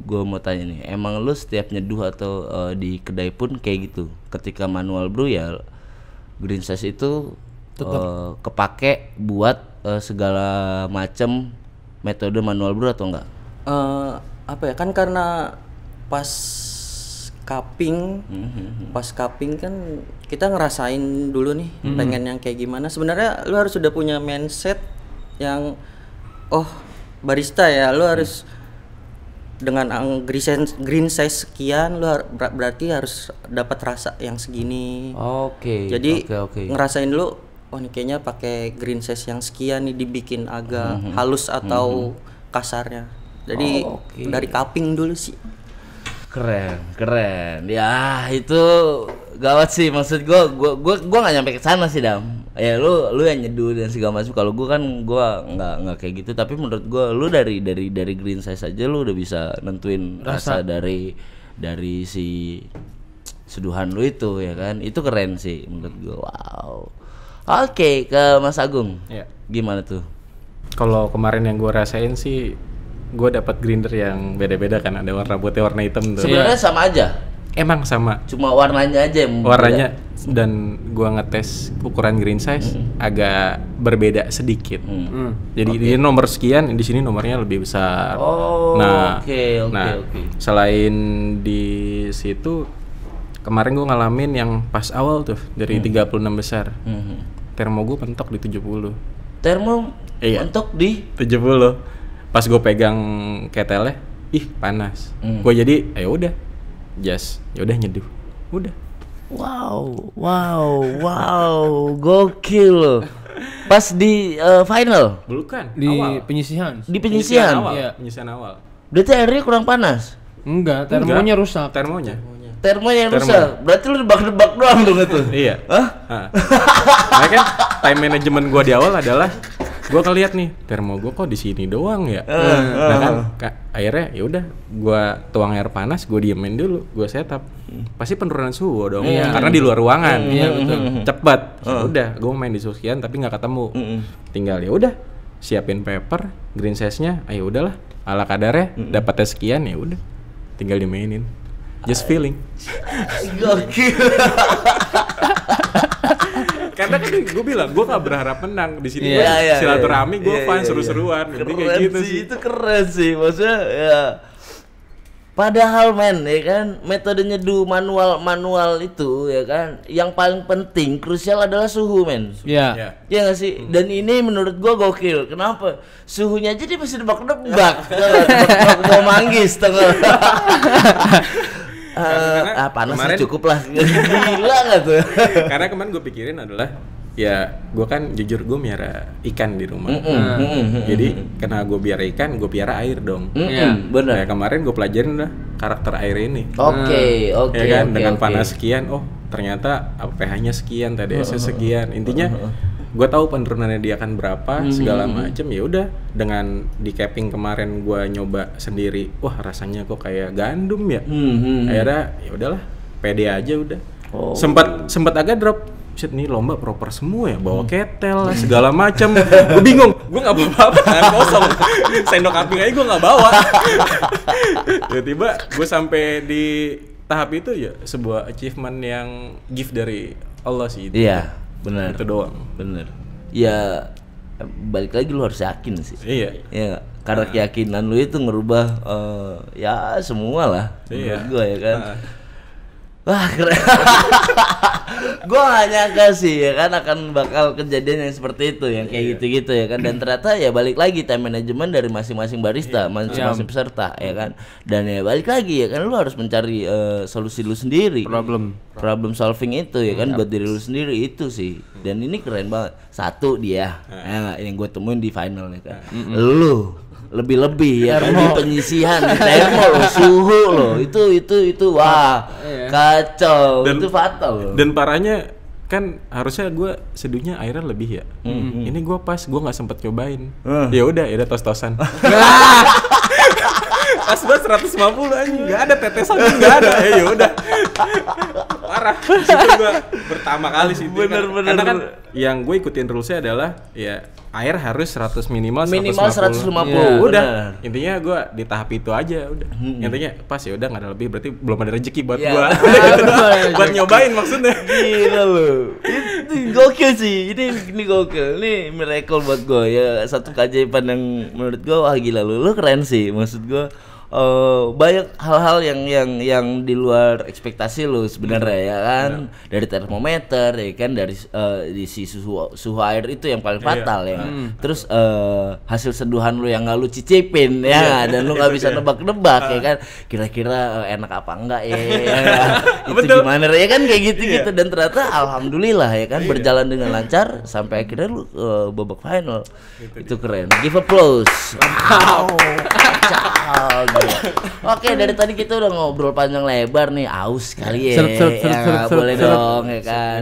Speaker 3: gue mau tanya nih, emang lu setiap nyeduh atau di kedai pun kayak gitu? Ketika manual brew ya green size itu kepake buat segala macam metode manual brew atau enggak?
Speaker 1: Apa ya, kan karena pas cupping kan kita ngerasain dulu nih pengen yang kayak gimana. Sebenarnya lu harus sudah punya mindset yang barista ya, lu harus dengan green size sekian, lu berarti harus dapat rasa yang segini. Jadi ngerasain dulu, nih kayaknya pakai green size yang sekian nih, dibikin agak halus atau kasarnya. Jadi dari cupping dulu sih.
Speaker 3: Keren. Ya itu gawat sih, maksud gua nggak nyampe ke sana sih Dam. Ya lu yang nyeduh dan segala macam. Kalau gua nggak kayak gitu, tapi menurut gua lu dari green size aja lu udah bisa nentuin rasa dari si seduhan lu itu ya kan. Itu keren sih menurut gua. Wow. Oke, ke Mas Agung.
Speaker 2: Ya.
Speaker 3: Gimana tuh?
Speaker 2: Kalau kemarin yang gue rasain sih, gue dapat grinder yang beda-beda kan, ada warna putih, warna hitam tuh.
Speaker 3: Sebenarnya sama aja.
Speaker 2: Emang sama.
Speaker 3: Cuma warnanya aja yang
Speaker 2: warnanya beda. Dan gue ngetes ukuran green size agak berbeda sedikit. Jadi di nomor sekian, di sini nomornya lebih besar.
Speaker 3: Oh, oke.
Speaker 2: Selain di situ, kemarin gue ngalamin yang pas awal tuh dari 36 besar. Termo gue pentok di 70.
Speaker 3: Termo mentok di
Speaker 2: 70. Pas gue pegang ketelnya, ih panas. Gue jadi ya udah nyeduh. Udah.
Speaker 3: Wow, gokil loh. Pas di final?
Speaker 2: Bukan,
Speaker 4: di
Speaker 2: awal.
Speaker 4: penyisihan.
Speaker 3: Di penyisihan?
Speaker 2: Awal.
Speaker 4: Iya.
Speaker 2: Penyisihan awal.
Speaker 3: Berarti airnya kurang panas?
Speaker 4: Enggak, termonya rusak.
Speaker 2: Termonya
Speaker 3: yang rusak? Berarti lu debak-debak doang dong itu?
Speaker 2: Iya. Hah? Nah kan time management gua di awal adalah gua ngeliat nih termo gua kok di sini doang ya. Nah kan akhirnya ya udah gua tuang air panas, gua diemin dulu, gua setup. Pasti penurunan suhu dong. Karena di luar ruangan. Iya betul. Cepet. Udah, gua main di sekian tapi nggak ketemu. Tinggal ya udah siapin paper, green size-nya, ayo udahlah ala kadarnya, dapatnya sekian ya udah. Tinggal dimainin. Just feeling.
Speaker 3: Gokil.
Speaker 2: Karena kan gue bilang gue gak berharap menang di sini. Silaturahmi gue fun seru-seruan.
Speaker 3: Keren
Speaker 2: kayak gitu
Speaker 3: sih, itu keren sih. Maksudnya ya. Padahal men ya kan metode nyeduh manual itu ya kan yang paling penting krusial adalah suhu men.
Speaker 4: Iya.
Speaker 3: Iya nggak sih? Dan ini menurut gua gokil. Kenapa? Suhunya aja dia masih debak-debak. Mau manggis tengah. Panas kemarin, cukup lah. Gila nggak tuh?
Speaker 2: Karena kemarin gue pikirin adalah ya gue kan jujur gue miara ikan di rumah. Jadi karena gue biara ikan, gue piara air dong.
Speaker 3: Benar.
Speaker 2: Nah, kemarin gue pelajarin lah karakter air ini.
Speaker 3: Oke.
Speaker 2: Ya kan dengan panas sekian, oh ternyata pH-nya sekian, TDS-nya sekian. Intinya gue tahu penurunannya dia akan berapa segala macem. Ya udah dengan di capping kemarin gue nyoba sendiri, wah rasanya kok kayak gandum ya. Akhirnya ya udahlah pede aja udah. Sempat agak drop. Shit, nih lomba proper semua ya, bawa ketel lah, segala macam. Gue bingung, gue nggak bawa apa-apa, tangan kosong. Sendok api aja gue nggak bawa. Tiba-tiba gue sampai di tahap itu ya sebuah achievement yang gift dari Allah sih.
Speaker 3: Iya, benar.
Speaker 2: Itu doang.
Speaker 3: Benar. Ya balik lagi lu harus yakin sih.
Speaker 2: Iya.
Speaker 3: Iya, karena keyakinan lu itu ngerubah ya semua lah. Menurut gue ya kan. Wah keren. Gue gak nyangka sih ya kan akan bakal kejadian yang seperti itu, yang kayak gitu-gitu ya kan. Dan ternyata ya balik lagi time management dari masing-masing barista, masing-masing peserta ya kan. Dan ya balik lagi ya kan lu harus mencari solusi lu sendiri, problem solving itu ya kan buat diri lu sendiri itu sih. Dan ini keren banget. Satu dia yang gue temuin di final ya kan, lu lebih-lebih ya kan di penyisihan di termo loh, suhu loh itu wah kacau. Dan, itu fatal loh.
Speaker 2: Dan parahnya kan harusnya gue seduhnya airnya lebih ya. Ini gue pas gue nggak sempet nyobain. Ya udah tos-tosan. Pas gue 150 aja nggak ada tetesan, nggak ada. Ya udah parah. Itu gue pertama kali sih.
Speaker 3: Bener.
Speaker 2: Karena kan yang gue ikutin rulesnya adalah ya air harus 100 minimal
Speaker 3: 150.
Speaker 2: Ya, udah. Intinya gue di tahap itu aja udah. Intinya pas ya udah nggak ada lebih, berarti belum ada rezeki buat gue. Buat nyobain maksudnya.
Speaker 3: Gila lu. Itu gokil sih. Ini gokil. Ini miracle buat gue ya. Satu keajaiban yang menurut gue wah gila lu. Lu keren sih maksud gue. Banyak hal-hal yang di luar ekspektasi lu sebenarnya ya kan. Dari termometer ya kan, dari di si suhu air itu yang paling fatal ya. Terus hasil seduhan lu yang nggak lu cicipin ya, dan lu nggak bisa nebak-nebak ya kan. Kira-kira enak apa enggak ya. Itu gimana ya kan kayak gitu-gitu. Dan ternyata alhamdulillah ya kan berjalan dengan lancar sampai akhirnya lu babak final. Itu keren. Give applause. Wow. Oke, dari tadi kita udah ngobrol panjang lebar nih, aus kali ya. Boleh
Speaker 4: serut.
Speaker 3: dong ya kan.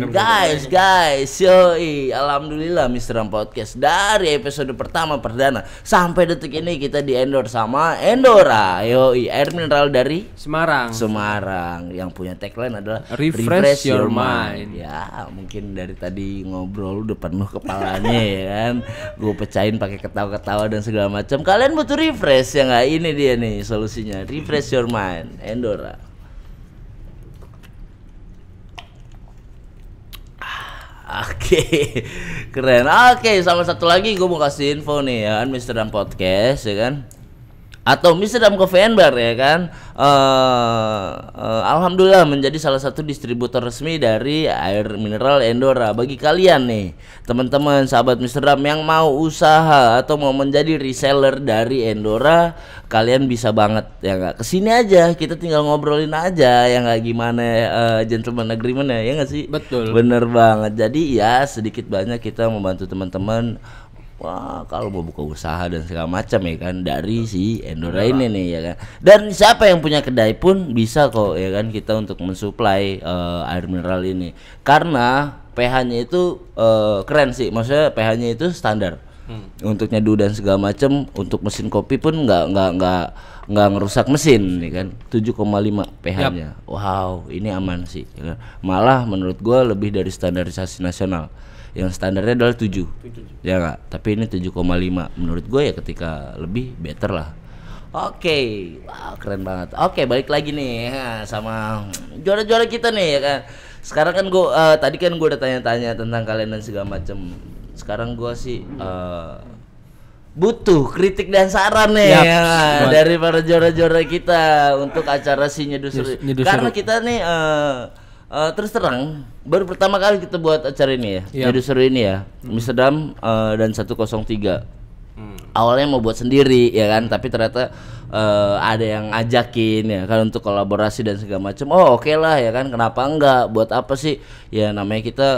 Speaker 3: Guys, yoi, alhamdulillah Mr. Ram Podcast dari episode pertama perdana sampai detik ini kita di endorse sama Endora. Yoi, air mineral dari
Speaker 4: Semarang.
Speaker 3: Yang punya tagline adalah
Speaker 4: Refresh your mind.
Speaker 3: Ya, mungkin dari tadi ngobrol udah penuh kepalanya ya kan. Gue pecahin pakai ketawa-ketawa dan segala macam. Kalian butuh refresh ya nggak? Ini dia nih solusinya. Refresh your mind, Endora. Oke, keren. Oke, sama satu lagi gue mau kasih info nih ya kan, Mr. Dam Podcast ya kan, atau Mr. Dam Coffee and Bar ya kan. Alhamdulillah menjadi salah satu distributor resmi dari air mineral Endora. Bagi kalian nih teman-teman sahabat Mr. Dam yang mau usaha atau mau menjadi reseller dari Endora, kalian bisa banget ya nggak, kesini aja, kita tinggal ngobrolin aja ya nggak, gimana gentleman agreement ya nggak sih?
Speaker 4: Betul.
Speaker 3: Bener banget. Jadi ya sedikit banyak kita membantu teman-teman. Wah, kalau mau buka usaha dan segala macam ya kan, dari si Endora ini nih ya kan. Dan siapa yang punya kedai pun bisa kok ya kan, kita untuk mensuplai air mineral ini. Karena pH-nya itu keren sih, maksudnya pH-nya itu standar. Untuk nyeduh dan segala macam, untuk mesin kopi pun nggak ngerusak mesin ya kan. 7,5 pH-nya. Wow, ini aman sih ya kan? Malah menurut gua lebih dari standarisasi nasional. Yang standarnya adalah 7. Ya enggak, tapi ini 7,5. Menurut gue ya ketika lebih better lah. Oke, wow, keren banget. Oke, balik lagi nih sama juara-juara kita nih ya kan. Sekarang kan gue tadi kan gue udah tanya-tanya tentang kalian dan segala macam. Sekarang gue sih butuh kritik dan saran nih ya, dari para juara-juara kita untuk acara si Nyeduh Seru. Karena kita nih terus terang baru pertama kali kita buat acara ini ya, Nyeduh Seru ini ya, Mr. Dam dan 103. Awalnya mau buat sendiri ya kan, tapi ternyata ada yang ngajakin ya kan untuk kolaborasi dan segala macam. Oh oke lah ya kan, kenapa enggak, buat apa sih ya, namanya kita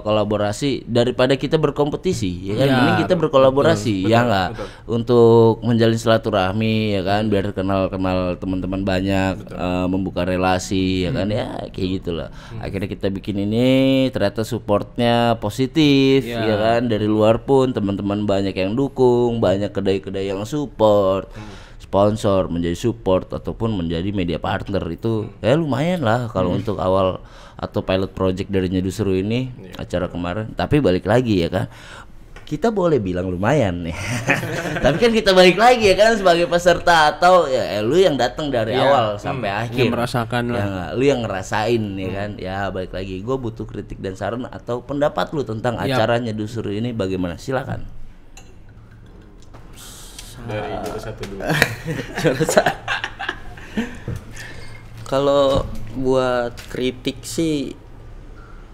Speaker 3: kolaborasi daripada kita berkompetisi ya kan, mending kita berkolaborasi ya enggak, untuk menjalin silaturahmi ya kan, biar kenal teman-teman banyak, membuka relasi ya kan, ya kayak gitulah. Akhirnya kita bikin ini, ternyata supportnya positif ya kan, dari luar pun teman-teman banyak yang dukung, banyak kedai-kedai yang support, sponsor, menjadi support ataupun menjadi media partner. Itu ya lumayan lah kalau untuk awal atau pilot project dari Nyeduh Seru ini, acara kemarin. Tapi balik lagi ya kan, kita boleh bilang lumayan nih. Tapi kan kita balik lagi ya kan sebagai peserta, atau ya lu yang datang dari awal sampai akhir,
Speaker 4: yang merasakan
Speaker 3: ya, lu yang ngerasain ya kan. Ya balik lagi, gue butuh kritik dan saran atau pendapat lu tentang acara Nyeduh Seru ini bagaimana, silakan.
Speaker 2: Dari juara 1 dulu.
Speaker 1: Kalau buat kritik sih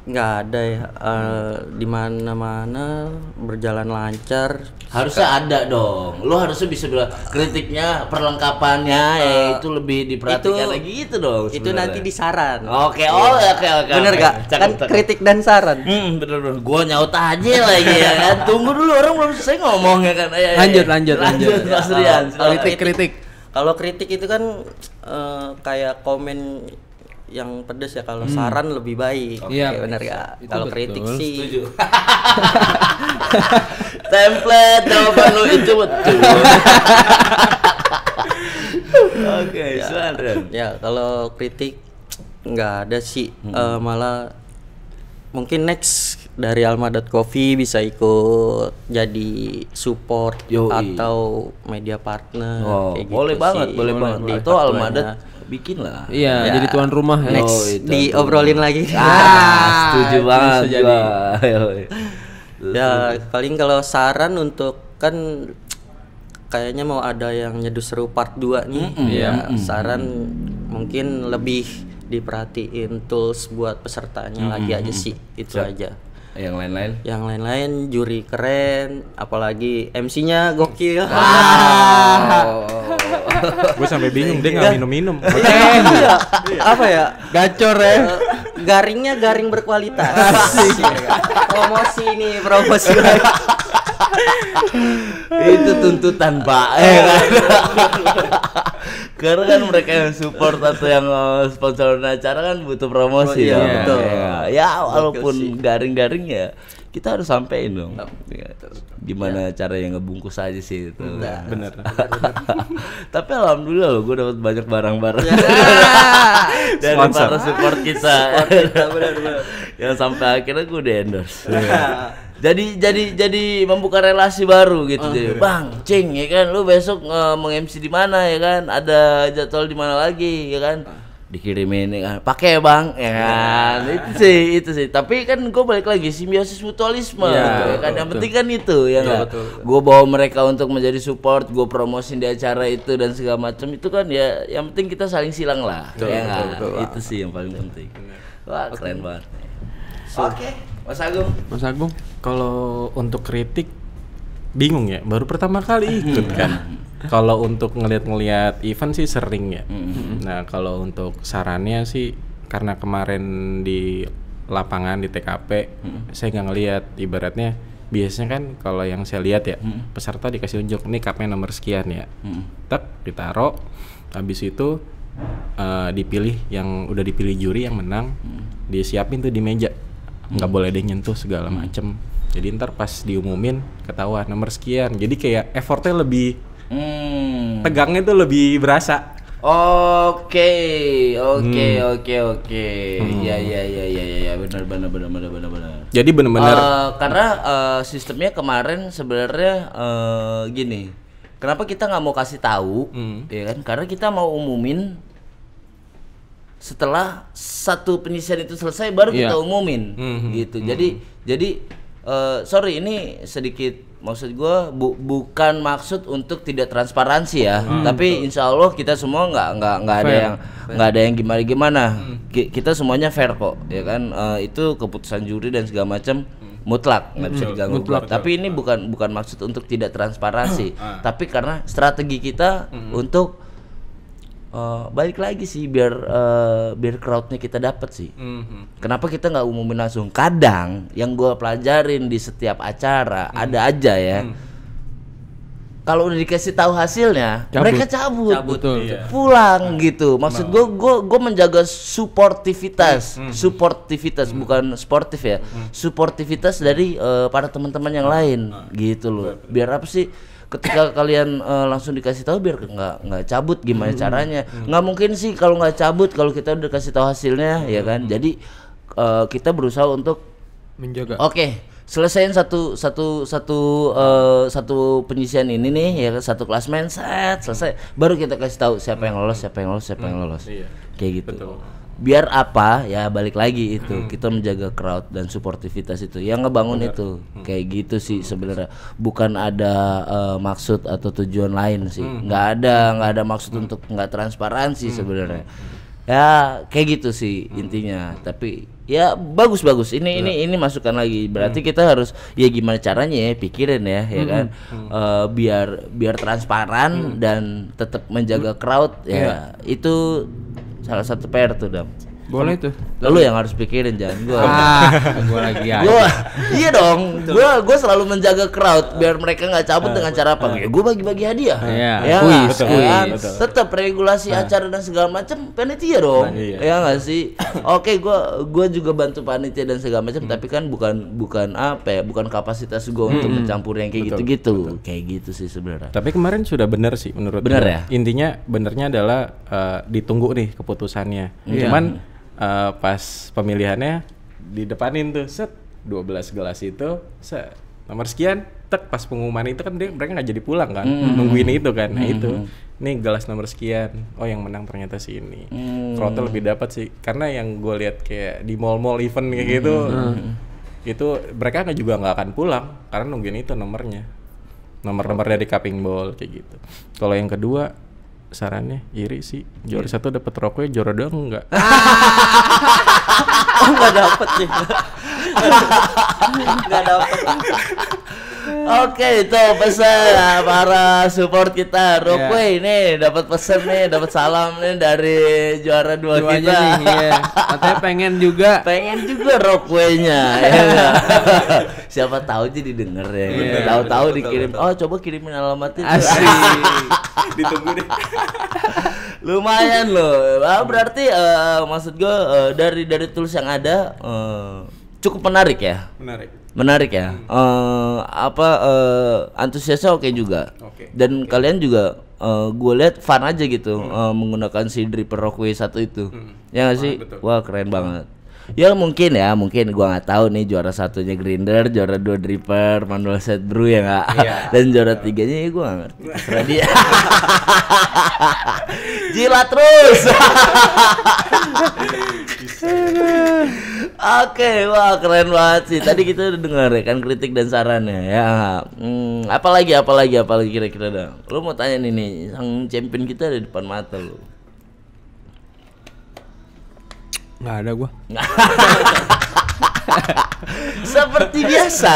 Speaker 1: nggak ada ya, di mana-mana berjalan lancar.
Speaker 3: Harusnya ada dong. Lu harusnya bisa bilang kritiknya, perlengkapannya itu lebih diperhatikan lagi gitu dong.
Speaker 1: Itu nanti di saran.
Speaker 3: Oke.
Speaker 1: Bener gak? Kan kritik dan saran.
Speaker 3: Bener. Gua nyaut aja lagi ya kan. Tunggu dulu, orang belum selesai ngomong ya kan.
Speaker 4: Lanjut.
Speaker 3: Mas Rian.
Speaker 4: Kritik.
Speaker 1: Kalau kritik itu kan kayak komen yang pedes ya, kalau saran lebih baik.
Speaker 4: Iya,
Speaker 1: benar gak? Kalau kritik sih
Speaker 3: setuju. Template jawaban lu itu betul. Oke, silakan.
Speaker 1: Ya kalau kritik nggak ada sih, malah mungkin next dari Alma.Coffee bisa ikut jadi support atau media partner. Kayak
Speaker 3: boleh
Speaker 1: gitu
Speaker 3: banget,
Speaker 1: sih.
Speaker 3: boleh banget. Atau Almadat bikin lah.
Speaker 4: Iya, jadi tuan rumah ya.
Speaker 1: Next diobrolin lagi.
Speaker 3: Setuju banget gua.
Speaker 1: Ya paling kalau saran untuk, kan kayaknya mau ada yang Nyeduh Seru part 2 nih. Saran mungkin lebih diperhatiin tools buat pesertanya lagi aja sih, itu aja.
Speaker 3: Yang lain-lain
Speaker 1: juri keren, apalagi MC-nya gokil.
Speaker 2: Gue sampai bingung dia nggak minum-minum.
Speaker 1: Iya. Apa ya?
Speaker 4: Gacor ya.
Speaker 1: Garingnya garing berkualitas. Promosi nih, promosi.
Speaker 3: Itu tuntutan Pak. Karena kan mereka yang support atau yang sponsor acara kan butuh promosi ya.
Speaker 1: Betul.
Speaker 3: Ya walaupun garing-garing ya kita harus sampein dong. Gimana cara yang ngebungkus aja sih itu.
Speaker 2: Bener.
Speaker 3: Tapi alhamdulillah loh gue dapat banyak barang-barang dari para support kita.
Speaker 1: Benar.
Speaker 3: Yang sampai akhirnya gue di endorse. Jadi membuka relasi baru gitu. Jadi Bang, Cing ya kan, lu besok meng-MC di mana ya kan? Ada jadwal di mana lagi ya kan? Dikirimin ya kan, pakai Bang ya kan. Itu sih. Tapi kan gue balik lagi simbiosis mutualisme ya kan. Yang penting kan itu ya kan. Gue bawa mereka untuk menjadi support, gue promosin di acara itu dan segala macam itu kan ya. Yang penting kita saling silang lah. Betul. Itu sih yang paling penting. Wah keren banget. Oke, Mas Agung.
Speaker 2: Kalau untuk kritik bingung ya, baru pertama kali ikut kan. Kalau untuk ngeliat event sih sering ya. Nah kalau untuk sarannya sih karena kemarin di lapangan di TKP saya nggak ngeliat, ibaratnya biasanya kan kalau yang saya lihat ya peserta dikasih unjuk nih cupnya nomor sekian ya, tak ditaruh, habis itu dipilih yang udah dipilih juri yang menang, disiapin tuh di meja, nggak boleh dia nyentuh segala macem. Jadi ntar pas diumumin ketahuan nomor sekian, jadi kayak effortnya lebih tegangnya tuh lebih berasa.
Speaker 3: Oke. Ya benar.
Speaker 2: Jadi benar-benar
Speaker 3: karena sistemnya kemarin sebenarnya gini. Kenapa kita nggak mau kasih tahu, ya kan? Karena kita mau umumin setelah satu penyisian itu selesai baru kita umumin, gitu. Jadi sorry ini sedikit. Maksud gue bukan maksud untuk tidak transparansi ya, tapi insya Allah kita semua nggak ada yang gimana. Kita semuanya fair kok, ya kan. Itu keputusan juri dan segala macam mutlak, nggak bisa diganggu. Tapi ini bukan maksud untuk tidak transparansi, tapi karena strategi kita untuk balik lagi sih biar crowdnya kita dapat sih. Kenapa kita nggak umumin langsung? Kadang yang gue pelajarin di setiap acara ada aja ya. Kalau udah dikasih tahu hasilnya, mereka cabut. Pulang gitu. Maksud gue menjaga suportivitas, bukan sportif ya. Suportivitas dari para teman-teman yang lain, gitu loh. Biar apa sih? Ketika kalian langsung dikasih tahu biar nggak cabut, gimana caranya? Nggak mungkin sih kalau nggak cabut kalau kita udah kasih tahu hasilnya, ya kan? Jadi kita berusaha untuk
Speaker 2: menjaga.
Speaker 3: Oke, selesaiin satu penyisian ini nih, ya satu klasmen set selesai, baru kita kasih tahu siapa yang lolos. Kayak gitu. Betul. Biar apa ya, balik lagi itu kita menjaga crowd dan suportivitas itu yang ngebangun itu kayak gitu sih sebenarnya, bukan ada maksud atau tujuan lain sih. Nggak ada maksud untuk nggak transparansi sebenarnya ya, kayak gitu sih intinya. Tapi ya bagus ini masukan lagi, berarti kita harus ya gimana caranya ya, pikirin ya kan, biar transparan dan tetap menjaga crowd ya. Itu salah satu PR tuh, Dam.
Speaker 4: Boleh tuh.
Speaker 3: Lu yang harus pikirin, jangan gua.
Speaker 4: Gua lagi aja.
Speaker 3: Iya dong. Gua selalu menjaga crowd biar mereka nggak cabut dengan cara apa? Ya gua bagi-bagi hadiah. Ya, kuis. Tetap regulasi acara dan segala macam panitia dong. Ya nggak sih? Oke, gua juga bantu panitia dan segala macam, tapi kan bukan apa ya? Bukan kapasitas gua untuk mencampur yang kayak gitu-gitu. Kayak gitu sih sebenarnya.
Speaker 2: Tapi kemarin sudah benar sih menurut
Speaker 3: bener
Speaker 2: gue.
Speaker 3: Ya?
Speaker 2: Intinya benernya adalah ditunggu nih keputusannya. Cuman pas pemilihannya di depanin tuh set 12 gelas itu nomor sekian, tek pas pengumuman itu kan mereka nggak jadi pulang kan, nungguin itu kan. Nah itu nih gelas nomor sekian, oh yang menang ternyata si ini. Crowdnya lebih dapat sih, karena yang gue lihat kayak di mall-mall event kayak gitu, itu mereka juga nggak akan pulang karena nungguin itu nomor dari cupping ball kayak gitu. Kalau yang kedua sarannya iri sih, juara satu dapat rokoknya, juara dua enggak.
Speaker 1: Oh nggak dapet sih. Nggak dapet.
Speaker 3: Oke, itu pesan para support kita. Rockway nih dapat pesan nih, dapat salam nih dari juara dua kita.
Speaker 4: Nih, katanya pengen juga
Speaker 3: Rockway-nya. Ya. Siapa tahu jadi denger ya. Tahu-tahu dikirim. Oh, coba kirimin alamatnya.
Speaker 4: Asik.
Speaker 2: Ditunggu deh.
Speaker 3: Lumayan loh. Berarti maksud gue dari tools yang ada cukup menarik ya. Menarik ya. Antusiasnya oke juga. Dan kalian juga gue lihat fun aja gitu menggunakan si dripper Rockway 1 itu. Ya nggak sih?
Speaker 2: Betul.
Speaker 3: Wah keren banget. Ya mungkin gua nggak tahu nih juara satunya grinder, juara 2 dripper, manual set brew ya nggak, dan juara 3-nya ya gua nggak ngerti. Terserah dia. Jilat terus. Oke, wah keren banget sih. Tadi kita udah dengar ya kan kritik dan sarannya ya. Apalagi kira-kira dah. Lu mau tanya nih, sang champion kita ada di depan mata lu.
Speaker 2: Nggak ada gua.
Speaker 3: Seperti biasa.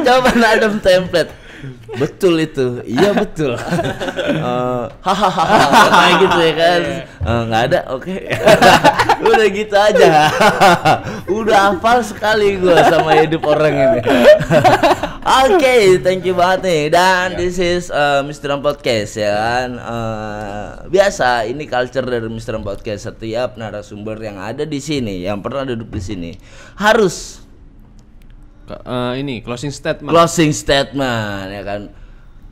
Speaker 3: Jawaban Adam template. Betul itu. Iya betul. Hahaha kayak gitu ya kan. Nggak ada. Oke. Udah gitu aja. Udah hafal sekali gua sama hidup orang ini. Oke, thank you banget nih. Dan this is Mr. Podcast ya kan. Biasa ini culture dari Mr. Podcast. Setiap narasumber yang ada di sini, yang pernah duduk di sini, harus
Speaker 4: ini closing statement
Speaker 3: ya kan,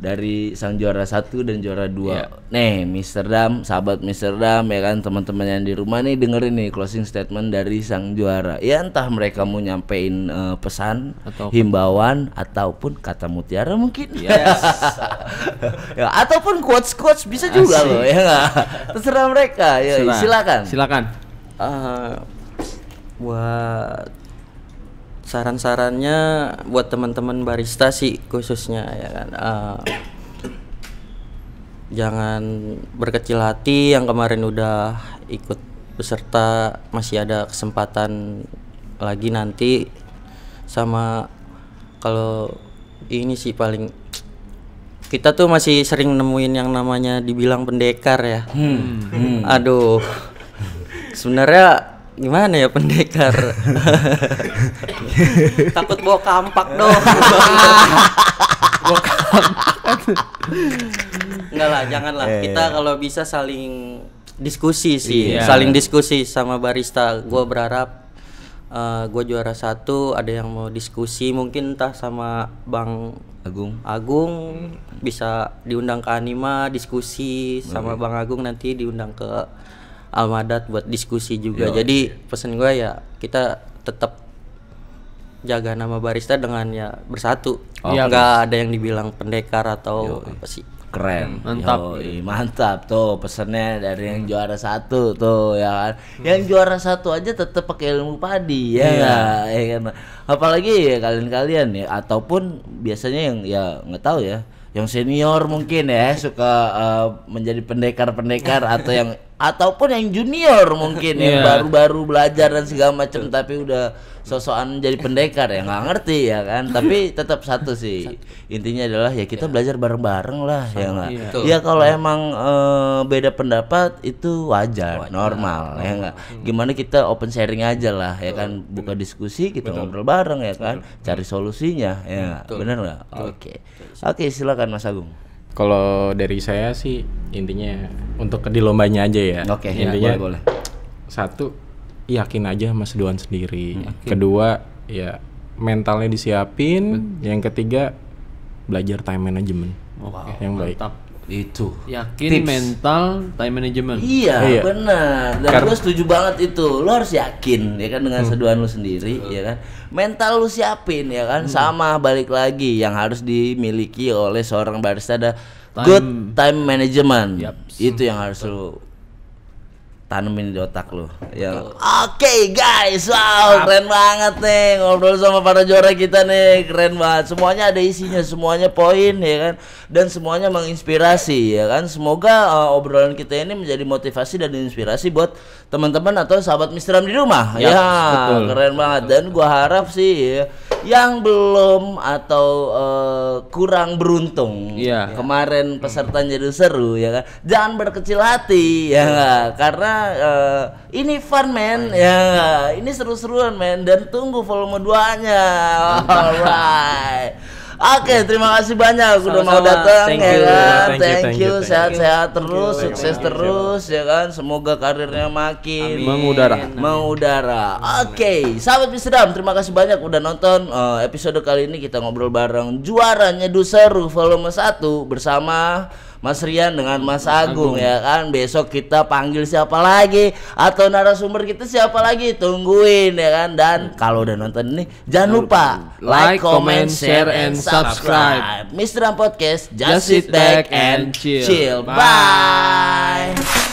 Speaker 3: dari sang juara 1 dan juara 2. Nih Mr. Dam, sahabat Mr. Dam ya kan, teman-teman yang di rumah nih dengerin nih closing statement dari sang juara. Ya entah mereka mau nyampein pesan, himbauan ataupun kata mutiara mungkin. Ya, ataupun quotes bisa juga loh ya enggak. Terserah mereka. Ya silakan.
Speaker 1: Buat saran-sarannya buat teman-teman barista sih khususnya ya kan, jangan berkecil hati. Yang kemarin udah ikut peserta masih ada kesempatan lagi nanti. Sama kalau ini sih paling kita tuh masih sering nemuin yang namanya dibilang pendekar ya. Aduh, sebenarnya gimana ya pendekar? Takut bawa kampak dong. Enggak lah, janganlah. Kita kalau bisa saling diskusi sih, saling diskusi sama barista. Gue berharap gue juara 1, ada yang mau diskusi mungkin entah sama Bang Agung bisa diundang ke Anima diskusi, sama Bang Agung nanti diundang ke Almadat buat diskusi juga. Jadi pesan gue ya kita tetap jaga nama barista dengan ya bersatu. Nggak ada yang dibilang pendekar atau apa sih.
Speaker 3: Keren.
Speaker 4: Mantap
Speaker 3: tuh pesannya dari yang juara 1 tuh ya kan. Yang juara 1 aja tetap pakai ilmu padi ya kan. Apalagi ya kalian ya, ataupun biasanya yang ya nggak tahu ya, yang senior mungkin ya suka menjadi pendekar ataupun yang junior mungkin yang baru-baru belajar dan segala macam tapi udah sosokan jadi pendekar ya nggak ngerti ya kan. Tapi tetap satu sih, intinya adalah ya kita belajar bareng-bareng lah ya nggak. Ya kalau emang beda pendapat itu wajar. Normal ya nggak. Gimana kita open sharing aja lah ya kan, buka diskusi kita ngobrol bareng ya kan, cari solusinya ya. Bener nggak? Oke, silakan Mas Agung.
Speaker 2: Kalau dari saya sih intinya untuk di lombanya aja ya. Intinya boleh. 1, yakin aja sama seduhan sendiri. Kedua, ya mentalnya disiapin. Yang ketiga, belajar time management yang baik.
Speaker 3: Itu
Speaker 4: yakin, tips. Mental, time management.
Speaker 3: Iya. Benar. Dan gue setuju banget itu. Lo harus yakin ya kan dengan seduhan lo sendiri ya kan. Mental lu siapin ya kan. Sama balik lagi yang harus dimiliki oleh seorang barista ada good time management. Itu yang harus lu tanemin di otak lu ya. Oke guys, wow keren banget nih ngobrol sama para juara kita nih, keren banget. Semuanya ada isinya, semuanya poin ya kan, dan semuanya menginspirasi ya kan. Semoga obrolan kita ini menjadi motivasi dan inspirasi buat teman-teman atau sahabat Mr. Ram di rumah. Betul. Keren banget. Dan gua harap sih yang belum atau kurang beruntung, kemarin pesertanya itu seru ya kan, jangan berkecil hati ya gak? Karena ini fun man ya gak? Ini seru-seruan man, dan tunggu volume 2-nya. Alright. Oke, terima kasih banyak udah mau datang ya kan. Thank you. Sehat-sehat terus, sukses terus ya kan. Semoga karirnya makin mengudara. Oke, sahabat Wisdom, terima kasih banyak udah nonton episode kali ini. Kita ngobrol bareng juaranya Seru volume 1 bersama Mas Rian dengan Mas Agung ya kan. Besok kita panggil siapa lagi atau narasumber kita siapa lagi, tungguin ya kan. Dan kalau udah nonton ini jangan lupa like, comment, share, and subscribe. Mr. Podcast, just sit back and chill. Bye.